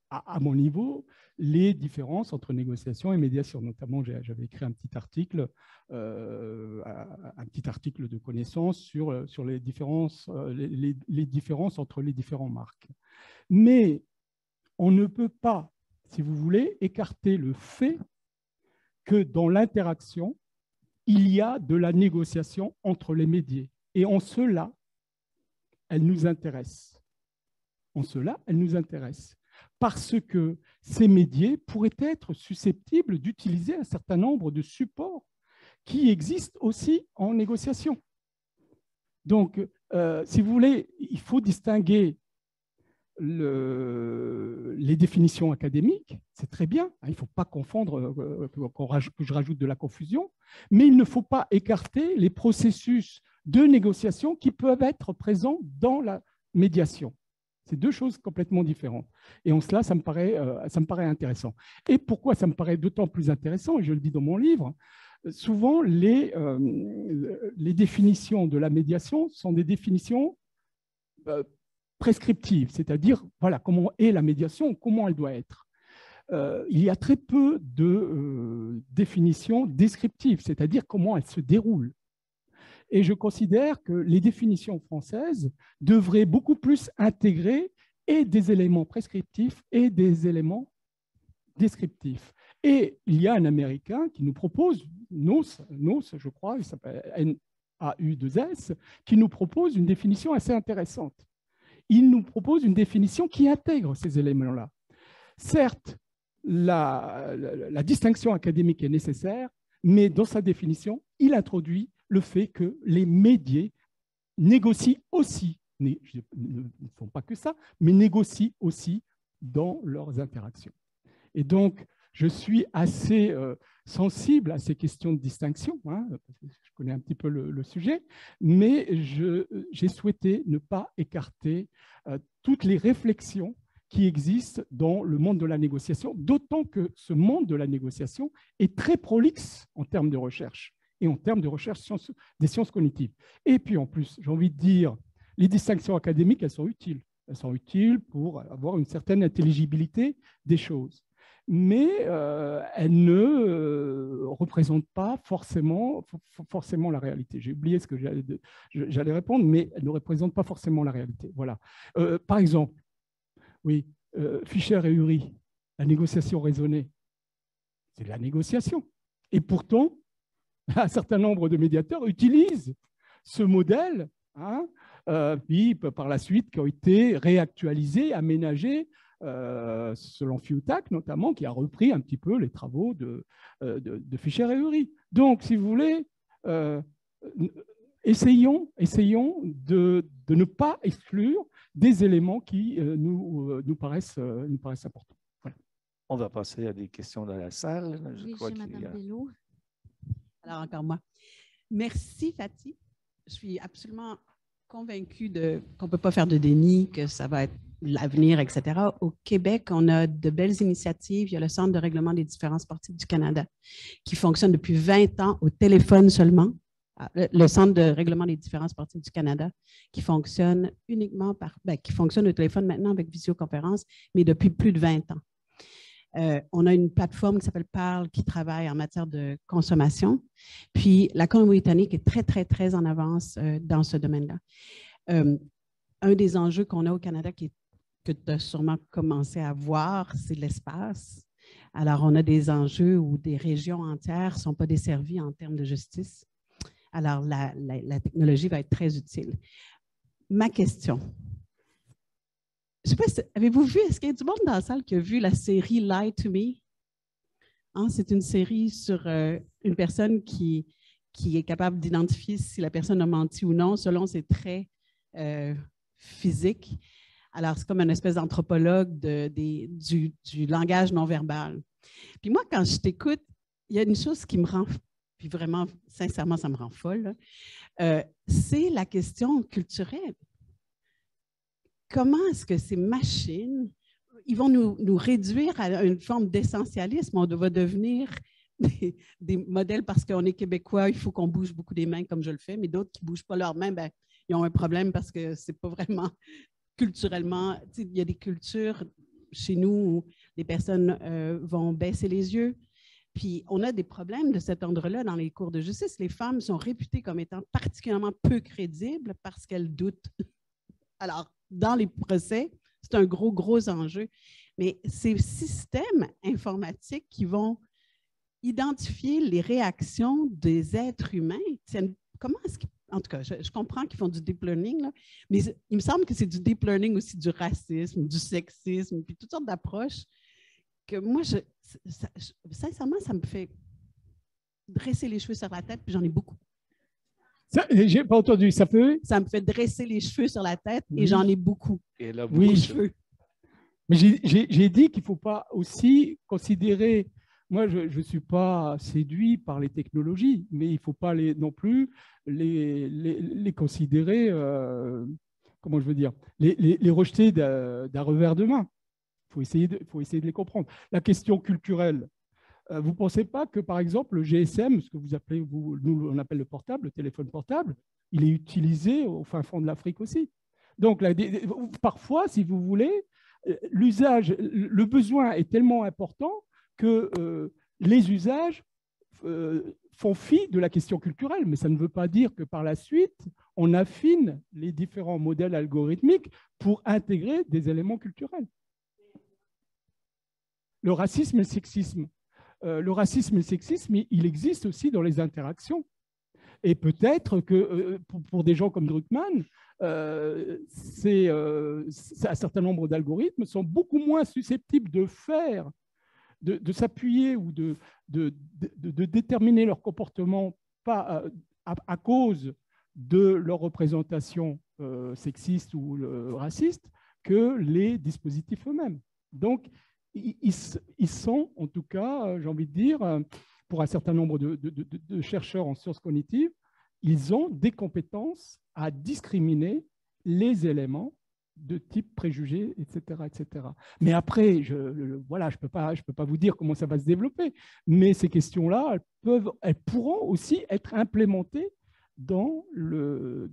à mon niveau, les différences entre négociation et médiation. Notamment, j'avais écrit un petit article de connaissance sur les différences, les différences entre les différentes marques. Mais on ne peut pas, si vous voulez, écarter le fait que dans l'interaction, il y a de la négociation entre les médiés. Et en cela, elle nous intéresse. En cela, elle nous intéresse. Parce que ces médiés pourraient être susceptibles d'utiliser un certain nombre de supports qui existent aussi en négociation. Donc, si vous voulez, il faut distinguer les définitions académiques, c'est très bien, hein, il ne faut pas confondre, que je rajoute de la confusion, mais il ne faut pas écarter les processus de négociation qui peuvent être présents dans la médiation. C'est deux choses complètement différentes. Et en cela, ça me paraît intéressant. Et pourquoi ça me paraît d'autant plus intéressant, et je le dis dans mon livre, souvent les définitions de la médiation sont des définitions prescriptive, c'est-à-dire voilà, comment est la médiation, comment elle doit être. Il y a très peu de définitions descriptives, c'est-à-dire comment elle se déroule. Et je considère que les définitions françaises devraient beaucoup plus intégrer et des éléments prescriptifs et des éléments descriptifs. Et il y a un Américain qui nous propose, NAUS, je crois, il s'appelle NAU2S, qui nous propose une définition assez intéressante. Il nous propose une définition qui intègre ces éléments-là. Certes, la distinction académique est nécessaire, mais dans sa définition, il introduit le fait que les médiés négocient aussi, ne font pas que ça, mais négocient aussi dans leurs interactions. Et donc, je suis assez sensible à ces questions de distinction, hein, je connais un petit peu le sujet, mais j'ai souhaité ne pas écarter toutes les réflexions qui existent dans le monde de la négociation, d'autant que ce monde de la négociation est très prolixe en termes de recherche et en termes de recherche des sciences cognitives. Et puis en plus, j'ai envie de dire, les distinctions académiques, elles sont utiles. Elles sont utiles pour avoir une certaine intelligibilité des choses. Mais elles ne représentent pas forcément la réalité. J'ai oublié ce que j'allais répondre, mais elles ne représentent pas forcément la réalité. Voilà. Par exemple, oui, Fischer et Ury, la négociation raisonnée, c'est de la négociation. Et pourtant, un certain nombre de médiateurs utilisent ce modèle, hein, puis par la suite, qui ont été réactualisés, aménagés, selon Fiutak notamment, qui a repris un petit peu les travaux de Fischer et Ury. Donc, si vous voulez, essayons de ne pas exclure des éléments qui nous paraissent importants. Voilà. On va passer à des questions dans la salle. Oui, j'ai Madame Bello. Alors, encore moi. Merci, Fatih. Je suis absolument convaincue qu'on ne peut pas faire de déni, que ça va être l'avenir, etc. Au Québec, on a de belles initiatives. Il y a le Centre de règlement des différends sportifs du Canada qui fonctionne depuis 20 ans au téléphone seulement. Le Centre de règlement des différends sportifs du Canada qui fonctionne uniquement qui fonctionne au téléphone maintenant avec visioconférence, mais depuis plus de 20 ans. On a une plateforme qui s'appelle Parle qui travaille en matière de consommation. Puis la Colombie-Britannique est très, très, très en avance dans ce domaine-là. Un des enjeux qu'on a au Canada que tu as sûrement commencé à voir, c'est l'espace. Alors, on a des enjeux où des régions entières ne sont pas desservies en termes de justice. Alors, la technologie va être très utile. Ma question. Je ne sais pas, avez-vous vu, est-ce qu'il y a du monde dans la salle qui a vu la série Lie to Me? Hein, c'est une série sur une personne qui est capable d'identifier si la personne a menti ou non selon ses traits physiques. Alors, c'est comme une espèce d'anthropologue du langage non-verbal. Puis moi, quand je t'écoute, il y a une chose qui me rend, puis vraiment, sincèrement, ça me rend folle. c'est la question culturelle. Comment est-ce que ces machines, ils vont nous réduire à une forme d'essentialisme? On va devenir des modèles parce qu'on est québécois, il faut qu'on bouge beaucoup les mains comme je le fais, mais d'autres qui ne bougent pas leurs mains, ben, ils ont un problème parce que ce n'est pas vraiment culturellement. Il y a des cultures chez nous où les personnes vont baisser les yeux. Puis on a des problèmes de cet ordre-là dans les cours de justice. Les femmes sont réputées comme étant particulièrement peu crédibles parce qu'elles doutent. Alors, dans les procès, c'est un gros enjeu. Mais ces systèmes informatiques qui vont identifier les réactions des êtres humains, comment est-ce qu'ils... En tout cas, je comprends qu'ils font du deep learning, là, mais il me semble que c'est du deep learning aussi du racisme, du sexisme, puis toutes sortes d'approches que moi, sincèrement, ça me fait dresser les cheveux sur la tête, puis j'en ai beaucoup. J'ai pas entendu, ça peut? Ça me fait dresser les cheveux sur la tête et j'en ai beaucoup. Et là, oui, de cheveux. Mais j'ai dit qu'il ne faut pas aussi considérer, moi je ne suis pas séduit par les technologies, mais il ne faut pas non plus les considérer, comment je veux dire, les rejeter d'un revers de main. Il faut essayer de les comprendre. La question culturelle, vous ne pensez pas que, par exemple, le GSM, ce que vous appelez, nous on appelle le portable, le téléphone portable, il est utilisé au fin fond de l'Afrique aussi. Donc, parfois, si vous voulez, l'usage, le besoin est tellement important que les usages font fi de la question culturelle, mais ça ne veut pas dire que par la suite, on affine les différents modèles algorithmiques pour intégrer des éléments culturels. Le racisme et le sexisme. Le racisme et le sexisme, il existe aussi dans les interactions. Et peut-être que pour des gens comme Druckmann, un certain nombre d'algorithmes sont beaucoup moins susceptibles de s'appuyer ou de déterminer leur comportement pas à cause de leur représentation sexiste ou raciste que les dispositifs eux-mêmes. Donc, ils sont, en tout cas, j'ai envie de dire, pour un certain nombre de chercheurs en sciences cognitives, ils ont des compétences à discriminer les éléments de type préjugé, etc., etc. Mais après, voilà, je peux pas vous dire comment ça va se développer, mais ces questions-là, elles pourront aussi être implémentées dans le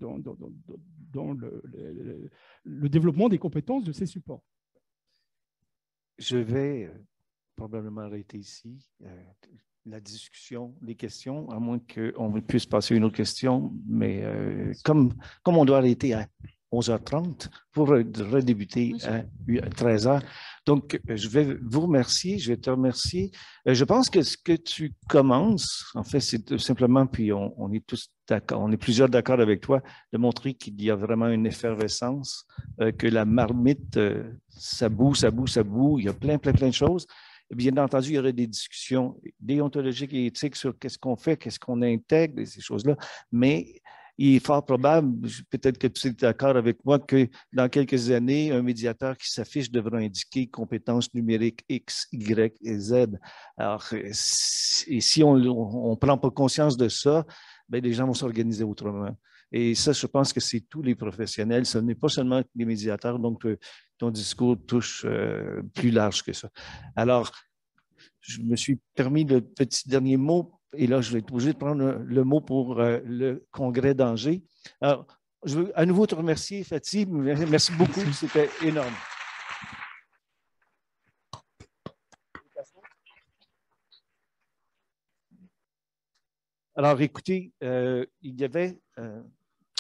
développement des compétences de ces supports. Je vais probablement arrêter ici la discussion, les questions, à moins qu'on puisse passer à une autre question. Mais comme on doit arrêter à 11h30 pour redébuter à 13h. Donc, je vais vous remercier, je vais te remercier. Je pense que ce que tu commences, en fait, c'est tout simplement, puis on est tous d'accord, on est plusieurs d'accord avec toi, de montrer qu'il y a vraiment une effervescence, que la marmite, ça boue, il y a plein de choses. Bien entendu, il y aurait des discussions déontologiques et éthiques sur qu'est-ce qu'on fait, qu'est-ce qu'on intègre, et ces choses-là, mais il est fort probable, peut-être que tu es d'accord avec moi, que dans quelques années, un médiateur qui s'affiche devra indiquer compétences numériques X, Y et Z. Alors, et si on ne prend pas conscience de ça, bien, les gens vont s'organiser autrement. Et ça, je pense que c'est tous les professionnels, ce n'est pas seulement les médiateurs, donc ton discours touche plus large que ça. Alors, je me suis permis le petit dernier mot, et là, je vais être obligé de prendre le mot pour le congrès d'Angers. Alors, je veux à nouveau te remercier, Fatih. Merci beaucoup, c'était énorme. Alors, écoutez, il y avait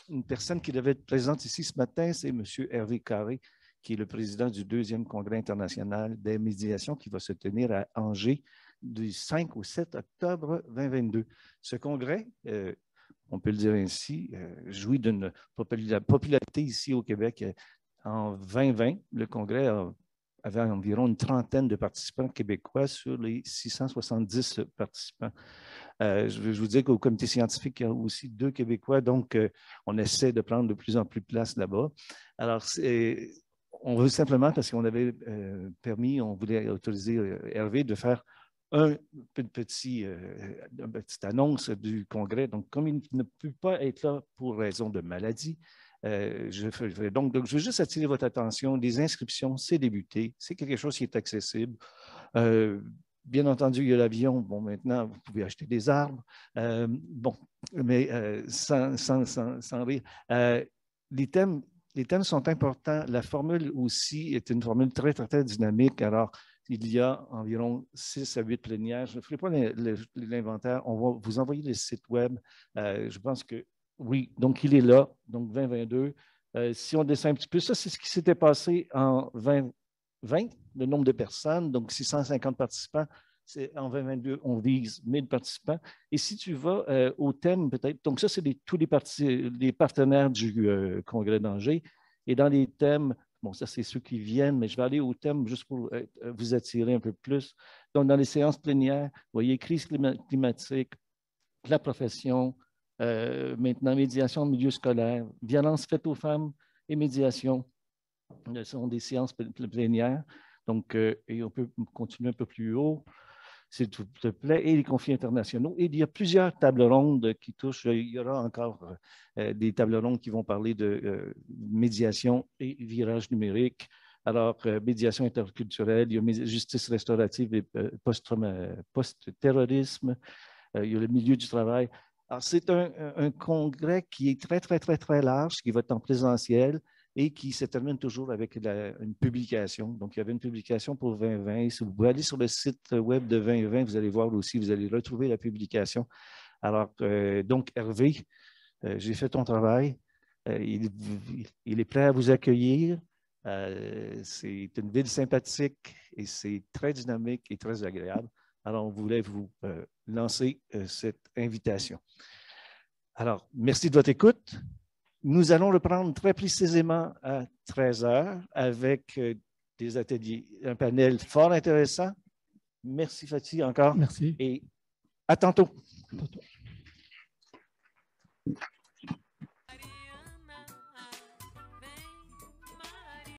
une personne qui devait être présente ici ce matin, c'est M. Hervé Carré, qui est le président du 2e Congrès international des médiations qui va se tenir à Angers du 5 au 7 octobre 2022. Ce congrès, on peut le dire ainsi, jouit d'une popularité ici au Québec. En 2020, le congrès avait environ une trentaine de participants québécois sur les 670 participants. Je vous dis qu'au comité scientifique, il y a aussi 2 Québécois, donc on essaie de prendre de plus en plus de place là-bas. Alors, on veut simplement, parce qu'on avait permis, on voulait autoriser Hervé de faire une petite annonce du congrès. Donc, comme il ne peut pas être là pour raison de maladie, je veux juste attirer votre attention. Les inscriptions, c'est débuté. C'est quelque chose qui est accessible. Bien entendu, il y a l'avion. Bon, maintenant, vous pouvez acheter des arbres. Bon, mais sans rire. Les thèmes sont importants. La formule aussi est une formule très, très, très dynamique. Alors, il y a environ 6 à 8 plénières. Je ne ferai pas l'inventaire. On va vous envoyer le site web. Je pense que oui, donc il est là, donc 2022. Si on descend un petit peu, ça, c'est ce qui s'était passé en 2020, le nombre de personnes, donc 650 participants. En 2022, on vise 1000 participants. Et si tu vas au thème, peut-être, donc ça, c'est tous les partenaires du Congrès d'Angers. Et dans les thèmes, bon, ça, c'est ceux qui viennent, mais je vais aller au thème juste pour vous attirer un peu plus. Donc, dans les séances plénières, vous voyez, crise climatique, la profession, maintenant, médiation au milieu scolaire, violence faite aux femmes et médiation. Ce sont des séances plénières. Donc, et on peut continuer un peu plus haut, s'il te plaît, et les conflits internationaux. Et il y a plusieurs tables rondes qui touchent. Il y aura encore des tables rondes qui vont parler de médiation et virage numérique. Alors, médiation interculturelle, il y a justice restaurative et post-terrorisme, il y a le milieu du travail. Alors, c'est un congrès qui est très, très, très, très large, qui va être en présentiel et qui se termine toujours avec une publication. Donc, il y avait une publication pour 2020. Si vous pouvez aller sur le site web de 2020, vous allez voir aussi, vous allez retrouver la publication. Alors, donc, Hervé, j'ai fait ton travail. Il est prêt à vous accueillir. C'est une ville sympathique et c'est très dynamique et très agréable. Alors, on voulait vous lancer cette invitation. Alors, merci de votre écoute. Nous allons reprendre très précisément à 13h avec des ateliers, un panel fort intéressant. Merci, Fatih, encore. Merci. Et à tantôt. À tantôt.